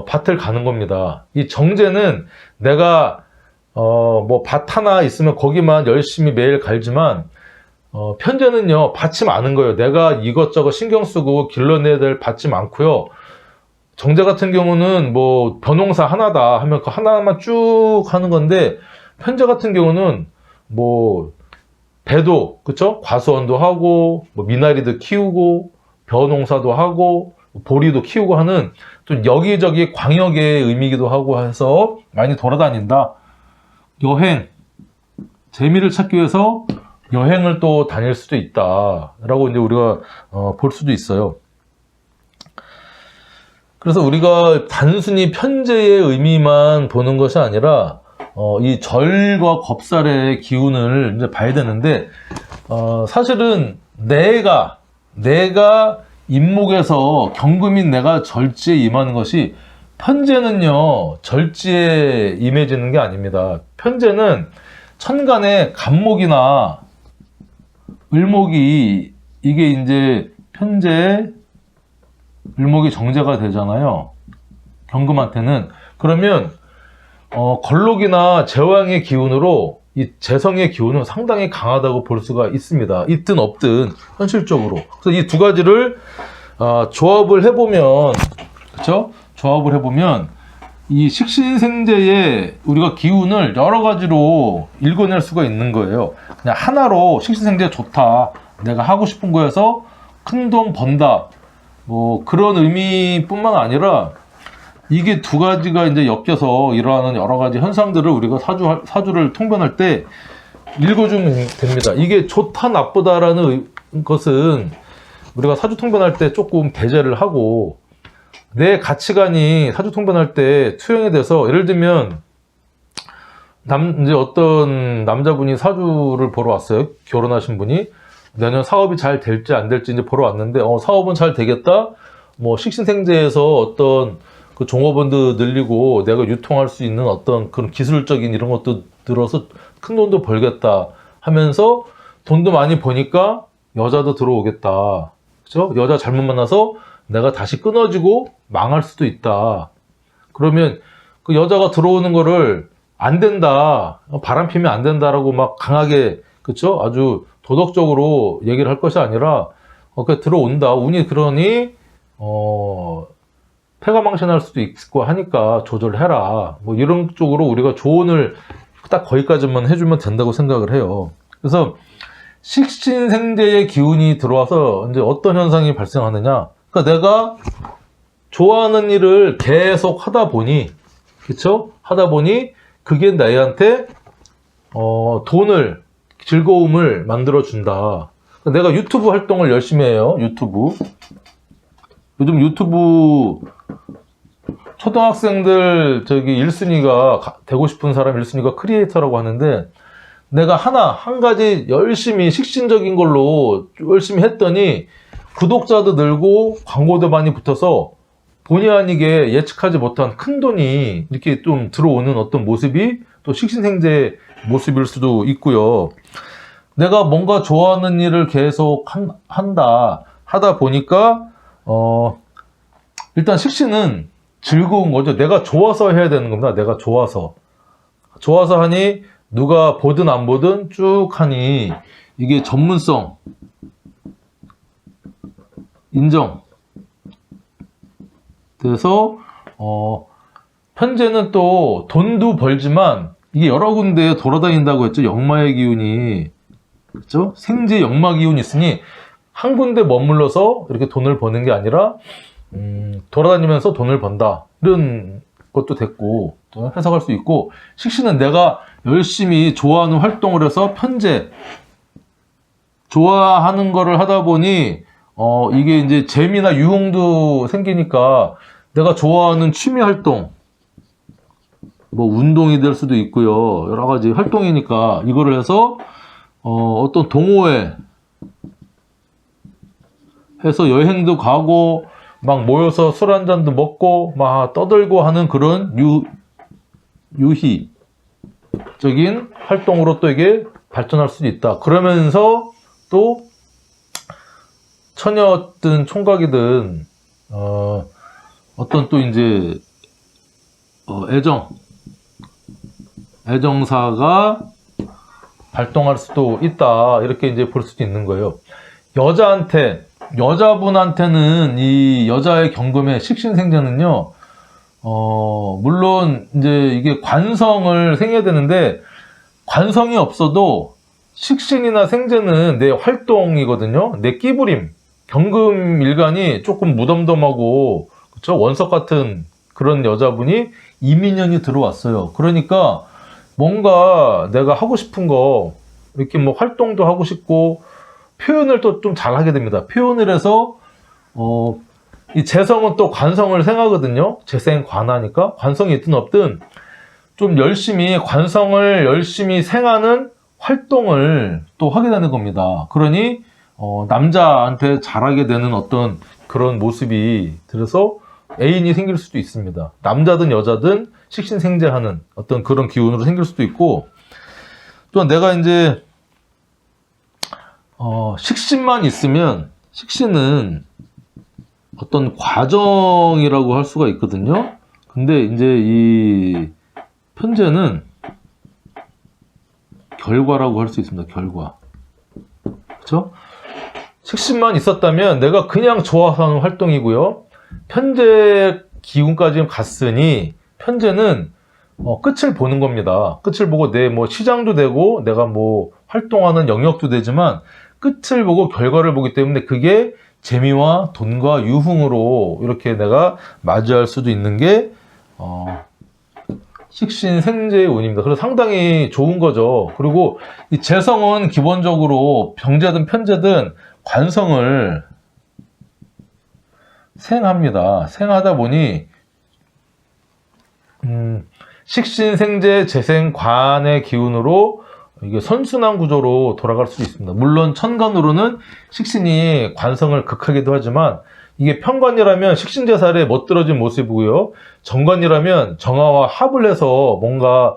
밭을 가는 겁니다. 이 정제는 내가 뭐 밭 하나 있으면 거기만 열심히 매일 갈지만 편재는요 밭이 많은 거예요. 내가 이것저것 신경 쓰고 길러내야 될 밭이 많고요. 정제 같은 경우는 뭐 벼농사 하나다 하면 그 하나만 쭉 하는 건데, 편재 같은 경우는 뭐 배도 그쵸? 과수원도 하고 뭐 미나리도 키우고 벼농사도 하고 보리도 키우고 하는 좀 여기저기 광역의 의미이기도 하고 해서 많이 돌아다닌다. 여행, 재미를 찾기 위해서 여행을 또 다닐 수도 있다라고 이제 우리가 볼 수도 있어요. 그래서 우리가 단순히 편재의 의미만 보는 것이 아니라 이 절과 겁살의 기운을 이제 봐야 되는데, 사실은 내가 임목에서 경금인 내가 절지에 임하는 것이, 편재는요 절지에 임해지는 게 아닙니다. 편재는 천간에 간목이나 을목이, 이게 이제 편재 을목이 정제가 되잖아요, 경금한테는. 그러면 걸록이나 제왕의 기운으로 이 재성의 기운은 상당히 강하다고 볼 수가 있습니다. 있든 없든 현실적으로. 그래서 이 두 가지를 조합을 해보면, 그렇죠? 조합을 해보면 이 식신생재의 우리가 기운을 여러 가지로 읽어낼 수가 있는 거예요. 그냥 하나로 식신생재 좋다, 내가 하고 싶은 거에서 큰 돈 번다, 뭐 그런 의미뿐만 아니라 이게 두 가지가 이제 엮여서 일어나는 여러 가지 현상들을 우리가 사주를 통변할 때 읽어주면 됩니다. 이게 좋다 나쁘다라는 것은 우리가 사주 통변할 때 조금 배제를 하고, 내 가치관이 사주 통변할 때 투영이 돼서, 예를 들면 이제 어떤 남자분이 사주를 보러 왔어요. 결혼하신 분이 내년 사업이 잘 될지 안 될지 이제 보러 왔는데, 사업은 잘 되겠다, 뭐 식신생재에서 어떤 그 종업원도 늘리고 내가 유통할 수 있는 어떤 그런 기술적인 이런 것도 들어서 큰 돈도 벌겠다 하면서 돈도 많이 버니까 여자도 들어오겠다, 그죠? 여자 잘못 만나서 내가 다시 끊어지고 망할 수도 있다. 그러면 그 여자가 들어오는 거를 안 된다, 바람 피면 안 된다라고 막 강하게, 그쵸? 아주 도덕적으로 얘기를 할 것이 아니라 들어온다. 운이 그러니 패가망신할 수도 있고 하니까 조절해라. 뭐 이런 쪽으로 우리가 조언을 딱 거기까지만 해주면 된다고 생각을 해요. 그래서 식신생재의 기운이 들어와서 이제 어떤 현상이 발생하느냐. 그러니까 내가 좋아하는 일을 계속 하다 보니, 그쵸? 하다 보니 그게 나한테 돈을, 즐거움을 만들어준다. 내가 유튜브 활동을 열심히 해요. 유튜브. 요즘 유튜브 초등학생들 1순위가 되고 싶은 사람 1순위가 크리에이터라고 하는데, 내가 한 가지 열심히 식신적인 걸로 열심히 했더니 구독자도 늘고 광고도 많이 붙어서 본의 아니게 예측하지 못한 큰 돈이 이렇게 좀 들어오는 어떤 모습이 또 식신생재 모습일 수도 있고요. 내가 뭔가 좋아하는 일을 계속 하다 보니까 일단 식신은 즐거운 거죠. 내가 좋아서 해야 되는 겁니다. 내가 좋아서 하니 누가 보든 안 보든 쭉 하니 이게 전문성 인정. 그래서 현재는 또 돈도 벌지만 이게 여러 군데 돌아다닌다고 했죠. 역마의 기운이, 그렇죠? 생재 역마 기운이 있으니 한 군데 머물러서 이렇게 돈을 버는 게 아니라 돌아다니면서 돈을 번다, 이런 것도 됐고 또 해석할 수 있고, 식신은 내가 열심히 좋아하는 활동을 해서 편재 좋아하는 거를 하다 보니 이게 이제 재미나 유흥도 생기니까 내가 좋아하는 취미 활동, 뭐 운동이 될 수도 있고요. 여러 가지 활동이니까 이거를 해서 어떤 동호회 해서 여행도 가고 막 모여서 술 한 잔도 먹고 막 떠들고 하는 그런 유희적인 활동으로 또 이게 발전할 수도 있다. 그러면서 또 처녀든 총각이든 어떤 또 이제 애정사가 발동할 수도 있다, 이렇게 이제 볼 수도 있는 거예요. 여자분한테는 이 여자의 경금의 식신생재는요, 물론 이제 이게 관성을 생겨야 되는데, 관성이 없어도 식신이나 생재는 내 활동이거든요. 내 끼부림, 경금 일간이 조금 무덤덤하고, 그쵸? 원석 같은 그런 여자분이 이민년이 들어왔어요. 그러니까 뭔가 내가 하고 싶은 거, 이렇게 뭐 활동도 하고 싶고, 표현을 또 좀 잘하게 됩니다. 표현을 해서 이 재성은 또 관성을 생하거든요. 재생 관하니까 관성이 있든 없든 좀 관성을 열심히 생하는 활동을 또 하게 되는 겁니다. 그러니 남자한테 잘하게 되는 어떤 그런 모습이 들어서 애인이 생길 수도 있습니다. 남자든 여자든 식신생재하는 어떤 그런 기운으로 생길 수도 있고, 또 내가 이제 식신만 있으면, 식신은 어떤 과정이라고 할 수가 있거든요. 근데 이제 이 편재는 결과라고 할 수 있습니다. 결과. 그렇죠? 식신만 있었다면 내가 그냥 좋아서 하는 활동이고요. 편재 기운까지 갔으니 편재는 끝을 보는 겁니다. 끝을 보고 내 뭐 시장도 되고 내가 뭐 활동하는 영역도 되지만 끝을 보고 결과를 보기 때문에 그게 재미와 돈과 유흥으로 이렇게 내가 맞이할 수도 있는 게 식신생재의 운입니다. 그래서 상당히 좋은 거죠. 그리고 이 재성은 기본적으로 병재든 편재든 관성을 생합니다. 생하다 보니 식신생재 재생관의 기운으로 이게 선순환 구조로 돌아갈 수 있습니다. 물론 천간으로는 식신이 관성을 극하기도 하지만 이게 편관이라면 식신재살에 멋들어진 모습이고요. 정관이라면 정화와 합을 해서 뭔가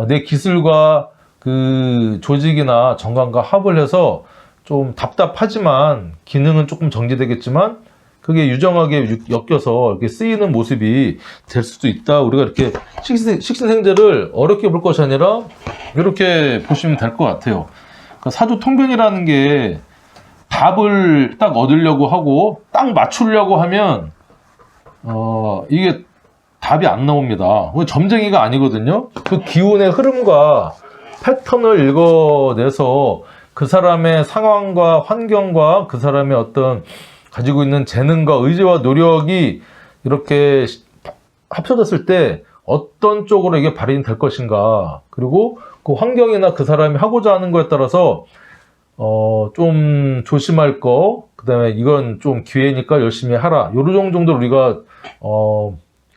내 기술과 그 조직이나 정관과 합을 해서 좀 답답하지만 기능은 조금 정지되겠지만 그게 유정하게 엮여서 이렇게 쓰이는 모습이 될 수도 있다. 우리가 이렇게 식신생재를 어렵게 볼 것이 아니라 이렇게 보시면 될 것 같아요. 그러니까 사주통변이라는 게 답을 딱 얻으려고 하고 딱 맞추려고 하면 이게 답이 안 나옵니다. 점쟁이가 아니거든요. 그 기운의 흐름과 패턴을 읽어내서 그 사람의 상황과 환경과 그 사람의 어떤 가지고 있는 재능과 의지와 노력이 이렇게 합쳐졌을 때 어떤 쪽으로 이게 발현이 될 것인가, 그리고 그 환경이나 그 사람이 하고자 하는 거에 따라서 좀 조심할 거, 그 다음에 이건 좀 기회니까 열심히 하라, 요런 정도로 우리가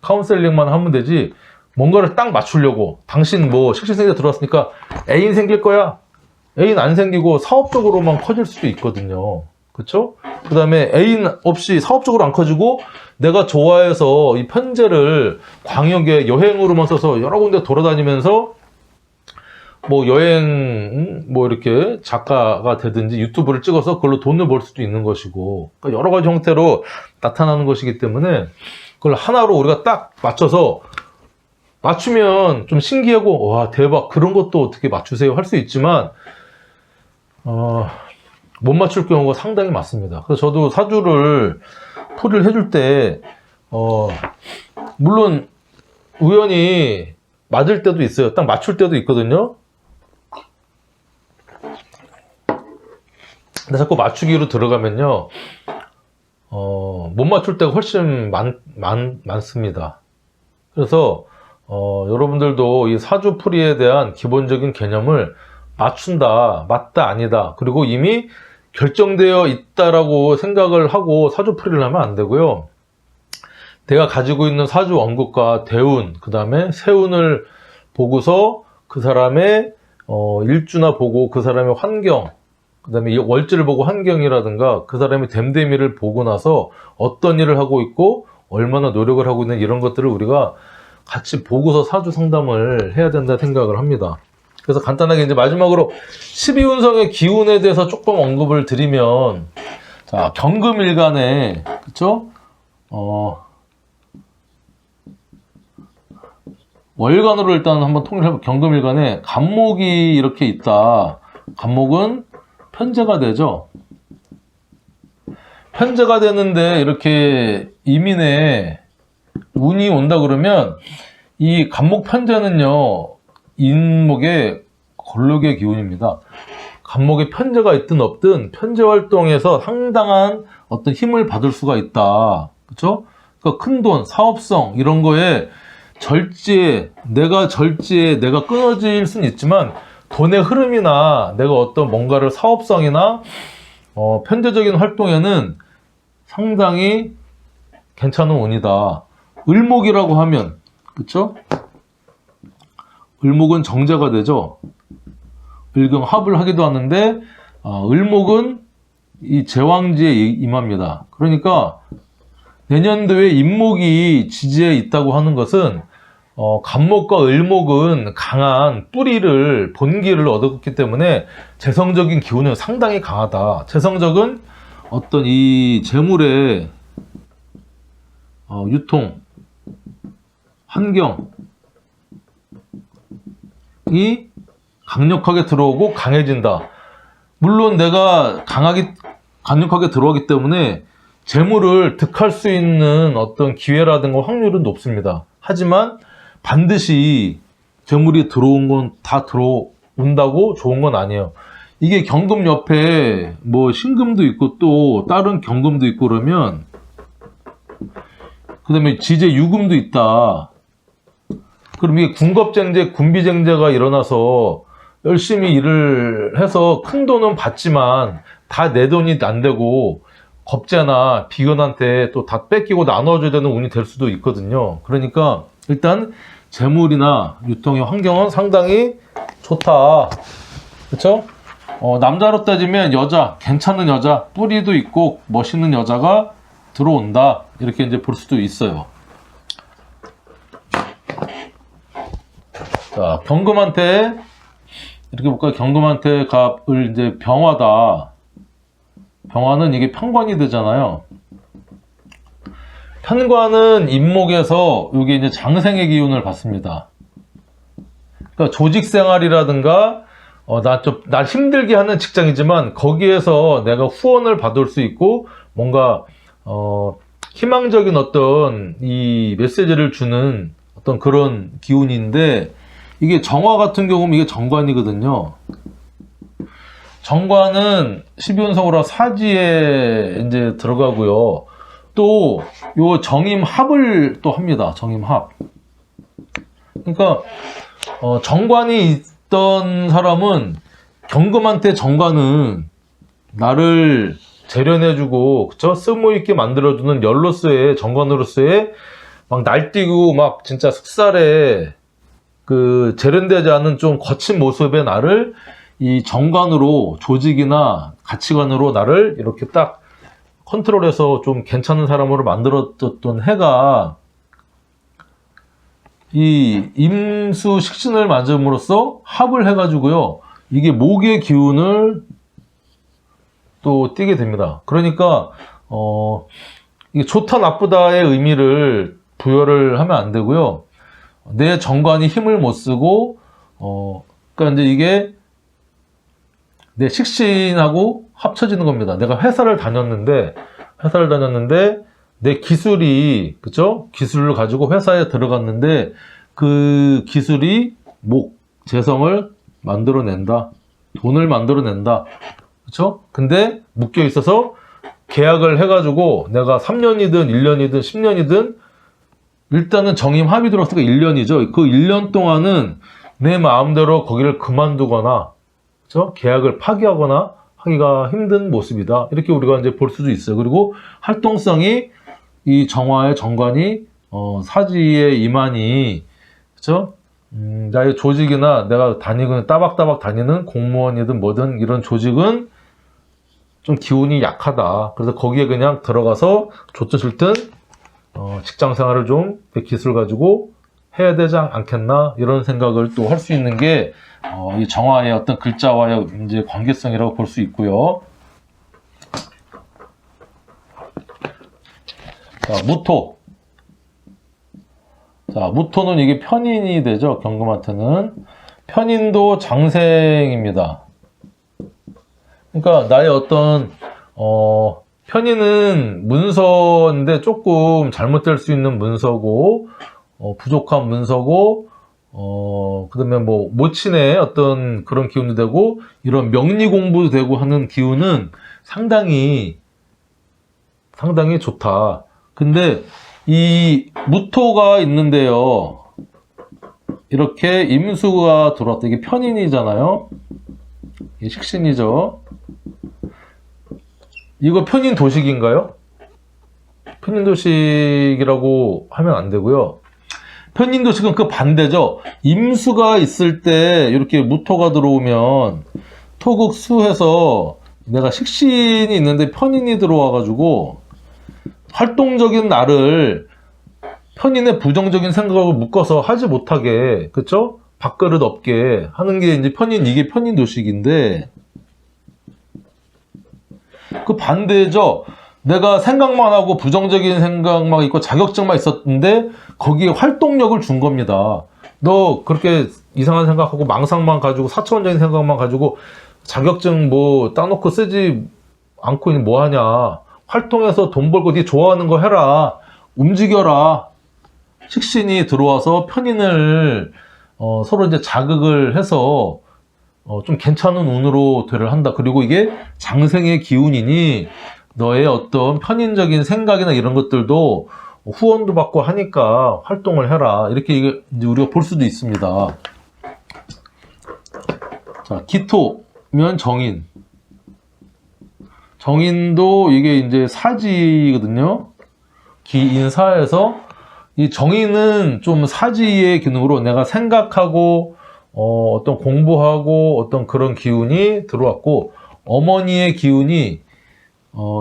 카운셀링만 하면 되지, 뭔가를 딱 맞추려고, 당신 뭐 식신생제 들어왔으니까 애인 생길 거야, 애인 안 생기고 사업적으로만 커질 수도 있거든요. 그쵸? 그 다음에 애인 없이 사업적으로 안 커지고 내가 좋아해서 이 편제를 광역에 여행으로만 써서 여러 군데 돌아다니면서 뭐 여행 뭐 이렇게 작가가 되든지 유튜브를 찍어서 그걸로 돈을 벌 수도 있는 것이고, 그러니까 여러 가지 형태로 나타나는 것이기 때문에 그걸 하나로 우리가 딱 맞춰서 맞추면 좀 신기하고 와 대박 그런 것도 어떻게 맞추세요 할 수 있지만 못 맞출 경우가 상당히 많습니다. 그래서 저도 사주를 풀이를 해줄 때 물론 우연히 맞을 때도 있어요. 딱 맞출 때도 있거든요. 근데 자꾸 맞추기로 들어가면요 못 맞출 때가 훨씬 많습니다. 그래서 여러분들도 이 사주 풀이에 대한 기본적인 개념을 맞춘다, 맞다, 아니다, 그리고 이미 결정되어 있다라고 생각을 하고 사주 풀이를 하면 안 되고요. 내가 가지고 있는 사주 원국과 대운, 그 다음에 세운을 보고서 그 사람의 일주나 보고 그 사람의 환경, 그 다음에 월지를 보고 환경이라든가 그 사람의 됨됨이를 보고 나서 어떤 일을 하고 있고 얼마나 노력을 하고 있는 이런 것들을 우리가 같이 보고서 사주 상담을 해야 된다 생각을 합니다. 그래서 간단하게 이제 마지막으로 12운성의 기운에 대해서 조금 언급을 드리면, 자, 경금일간에, 그쵸? 월간으로 일단 한번 통일해볼게요. 경금일간에 간목이 이렇게 있다. 간목은 편제가 되죠. 편제가 되는데 이렇게 이민에 운이 온다 그러면 이 간목 편제는요, 인목의 걸록의 기운입니다. 간목에 편제가 있든 없든 편제 활동에서 상당한 어떤 힘을 받을 수가 있다. 그렇죠? 그러니까 큰돈, 사업성 이런 거에 절제에 내가 끊어질 수는 있지만 돈의 흐름이나 내가 어떤 뭔가를 사업성이나 편제적인 활동에는 상당히 괜찮은 운이다. 을목이라고 하면, 그렇죠? 을목은 정제가 되죠. 을금 합을 하기도 하는데 을목은 이 제왕지에 임합니다. 그러니까 내년도에 임목이 지지에 있다고 하는 것은 간목과 을목은 강한 뿌리를, 본기를 얻었기 때문에 재성적인 기운은 상당히 강하다. 재성적은 어떤 이 재물의 유통, 환경 이 강력하게 들어오고 강해진다. 물론 내가 강력하게 들어오기 때문에 재물을 득할 수 있는 어떤 기회라든가 확률은 높습니다. 하지만 반드시 재물이 들어온 건 다 들어온다고 좋은 건 아니에요. 이게 경금 옆에 뭐 신금도 있고 또 다른 경금도 있고 그러면, 그 다음에 지재 유금도 있다. 그럼 이게 군겁쟁제, 군비쟁제가 일어나서 열심히 일을 해서 큰 돈은 받지만 다 내 돈이 안 되고 겁재나 비견한테 또 다 뺏기고 나눠줘야 되는 운이 될 수도 있거든요. 그러니까 일단 재물이나 유통의 환경은 상당히 좋다. 그렇죠? 남자로 따지면 여자, 괜찮은 여자, 뿌리도 있고 멋있는 여자가 들어온다. 이렇게 이제 볼 수도 있어요. 자, 경금한테 이렇게 볼까요? 경금한테 갑을 이제 병화다. 병화는 이게 편관이 되잖아요. 편관은 임목에서 이게 이제 장생의 기운을 받습니다. 그러니까 조직 생활이라든가 날 힘들게 하는 직장이지만 거기에서 내가 후원을 받을 수 있고 뭔가 희망적인 어떤 이 메시지를 주는 어떤 그런 기운인데, 이게 정화 같은 경우는 이게 정관이거든요. 정관은 12운성으로 사지에 이제 들어가고요. 또 요 정임합을 또 합니다. 정임합. 그러니까 정관이 있던 사람은 경금한테 정관은 나를 재련해주고, 그쵸? 쓸모있게 만들어주는 열로서의, 정관으로서의 막 날뛰고 막 진짜 흑살에 그 재련되지 않은 좀 거친 모습의 나를 이 정관으로, 조직이나 가치관으로 나를 이렇게 딱 컨트롤해서 좀 괜찮은 사람으로 만들었던 해가 이 임수 식신을 맞음으로써 합을 해가지고요, 이게 목의 기운을 또 띄게 됩니다. 그러니까 이게 좋다 나쁘다의 의미를 부여를 하면 안 되고요. 내 정관이 힘을 못 쓰고 그러니까 이제 이게 내 식신하고 합쳐지는 겁니다. 내가 회사를 다녔는데 내 기술이, 그죠? 기술을 가지고 회사에 들어갔는데 그 기술이 목, 재성을 만들어낸다. 돈을 만들어낸다. 그쵸? 근데 묶여 있어서 계약을 해가지고 내가 3년이든 1년이든 10년이든 일단은 정임합이 들어왔으니까 1년이죠. 그 1년 동안은 내 마음대로 거기를 그만두거나, 그쵸? 계약을 파기하거나 하기가 힘든 모습이다. 이렇게 우리가 이제 볼 수도 있어요. 그리고 활동성이 이 정화의 정관이 사지의 이만이, 그쵸? 나의 조직이나 내가 다니는 따박따박 다니는 공무원이든 뭐든 이런 조직은 좀 기운이 약하다. 그래서 거기에 그냥 들어가서 좋든 싫든 직장 생활을 좀 기술 가지고 해야 되지 않겠나, 이런 생각을 또 할 수 있는 게 이 정화의 어떤 글자와의 이제 관계성이라고 볼 수 있고요. 자, 무토. 자, 무토는 이게 편인이 되죠. 경금한테는. 편인도 장생입니다. 그러니까 나의 어떤 편인은 문서인데 조금 잘못될 수 있는 문서고, 부족한 문서고, 그 다음에 뭐 모친의 어떤 그런 기운도 되고, 이런 명리 공부도 되고 하는 기운은 상당히 좋다. 근데 이 무토가 있는데요, 이렇게 임수가 들어왔다. 이게 편인이잖아요. 이게 식신이죠. 이거 편인 도식인가요? 편인 도식이라고 하면 안 되고요. 편인 도식은 그 반대죠. 임수가 있을 때 이렇게 무토가 들어오면 토극수해서 내가 식신이 있는데 편인이 들어와가지고 활동적인 나를 편인의 부정적인 생각을 묶어서 하지 못하게, 그쵸? 밥그릇 없게 하는 게 이제 이게 편인 도식인데, 그 반대죠. 내가 생각만 하고 부정적인 생각만 있고 자격증만 있었는데 거기에 활동력을 준 겁니다. 너 그렇게 이상한 생각하고 망상만 가지고 사차원적인 생각만 가지고 자격증 뭐 따놓고 쓰지 않고 뭐 하냐. 활동해서 돈 벌고 네 좋아하는 거 해라. 움직여라. 식신이 들어와서 편인을 서로 이제 자극을 해서 좀 괜찮은 운으로 되를 한다. 그리고 이게 장생의 기운이니 너의 어떤 편인적인 생각이나 이런 것들도 후원도 받고 하니까 활동을 해라. 이렇게 이제 우리가 볼 수도 있습니다. 자, 기토면 정인. 정인도 이게 이제 사지거든요. 기인사에서 이 정인은 좀 사지의 기능으로 내가 생각하고 어떤 공부하고 어떤 그런 기운이 들어왔고, 어머니의 기운이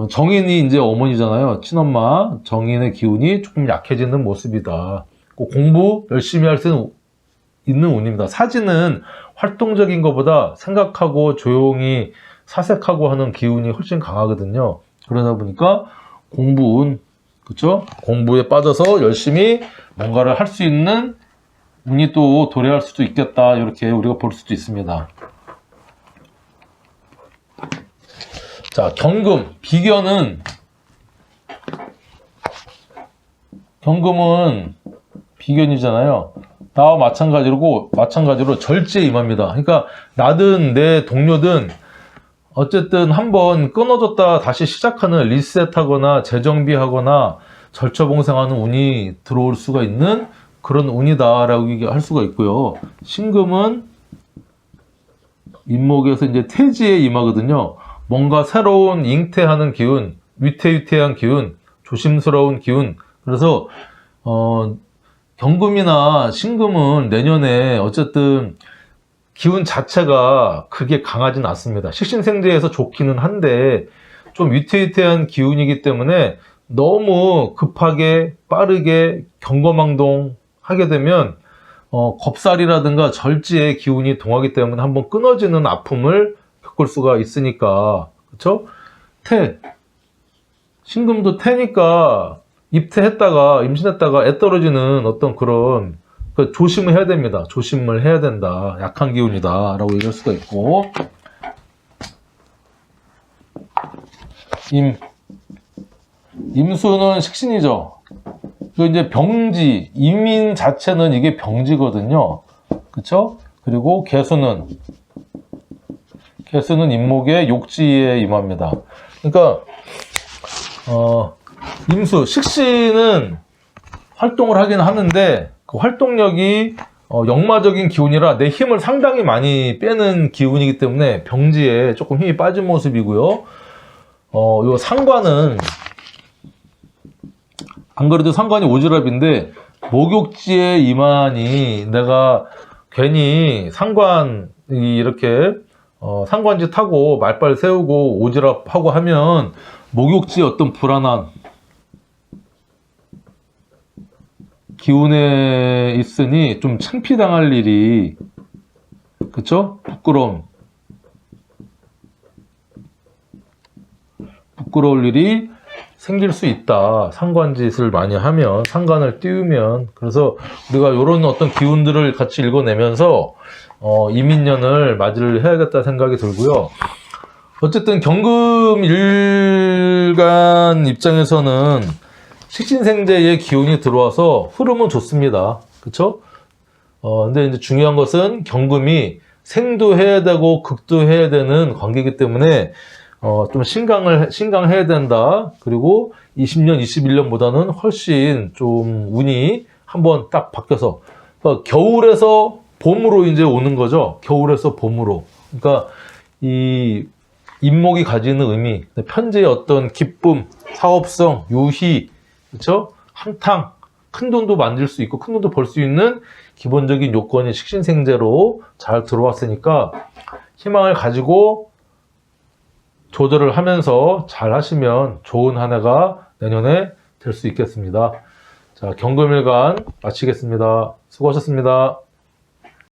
정인이 이제 어머니잖아요. 친엄마. 정인의 기운이 조금 약해지는 모습이다. 공부 열심히 할 수 있는 운입니다. 사지는 활동적인 것보다 생각하고 조용히 사색하고 하는 기운이 훨씬 강하거든요. 그러다 보니까 공부운, 그쵸? 공부에 빠져서 열심히 뭔가를 할 수 있는 운이 또 도래할 수도 있겠다. 이렇게 우리가 볼 수도 있습니다. 자, 경금은 비견이잖아요. 나와 마찬가지로 절제에 임합니다. 그러니까 나든 내 동료든 어쨌든 한번 끊어졌다 다시 시작하는 리셋하거나 재정비하거나 절처봉생하는 운이 들어올 수가 있는 그런 운이다라고 할 수가 있고요. 신금은 인목에서 이제 태지에 임하거든요. 뭔가 새로운 잉태하는 기운, 위태위태한 기운, 조심스러운 기운. 그래서 경금이나 신금은 내년에 어쨌든 기운 자체가 그게 강하진 않습니다. 식신생제에서 좋기는 한데 좀 위태위태한 기운이기 때문에 너무 급하게 빠르게 경거망동 하게 되면 겁살이라든가 절지의 기운이 동하기 때문에 한번 끊어지는 아픔을 겪을 수가 있으니까, 그렇죠? 신금도 태니까 임신했다가 애 떨어지는 어떤 그런 조심을 해야 됩니다. 조심을 해야 된다. 약한 기운이다 라고 얘기할 수가 있고, 임수는 식신이죠. 그 이제 병지, 임인 자체는 이게 병지거든요. 그쵸? 그리고 개수는 임목의 욕지에 임합니다. 그러니까 임수, 식신은 활동을 하긴 하는데 그 활동력이 역마적인 기운이라 내 힘을 상당히 많이 빼는 기운이기 때문에 병지에 조금 힘이 빠진 모습이고요. 요 상관은 안 그래도 상관이 오지랖인데 목욕지에 임하니 내가 괜히 상관이 이렇게 상관지 타고 말빨 세우고 오지랖하고 하면 목욕지에 어떤 불안한 기운에 있으니 좀 창피당할 일이, 그쵸? 부끄러울 일이 생길 수 있다. 상관짓을 많이 하면, 상관을 띄우면. 그래서 우리가 이런 어떤 기운들을 같이 읽어내면서 이민년을 맞이를 해야겠다 생각이 들고요. 어쨌든 경금일간 입장에서는 식신생제의 기운이 들어와서 흐름은 좋습니다. 그쵸? 근데 이제 중요한 것은 경금이 생도 해야 되고 극도 해야 되는 관계이기 때문에 좀 신강해야 된다. 그리고 20년, 21년보다는 훨씬 좀 운이 한번 딱 바뀌어서 겨울에서 봄으로 이제 오는 거죠. 겨울에서 봄으로. 그러니까 이 임목이 가지는 의미, 편재의 어떤 기쁨, 사업성, 유희, 그렇죠? 한탕, 큰 돈도 만들 수 있고 큰 돈도 벌 수 있는 기본적인 요건이 식신생제로 잘 들어왔으니까 희망을 가지고 조절을 하면서 잘 하시면 좋은 한 해가 내년에 될 수 있겠습니다. 자, 경금일간 마치겠습니다. 수고하셨습니다.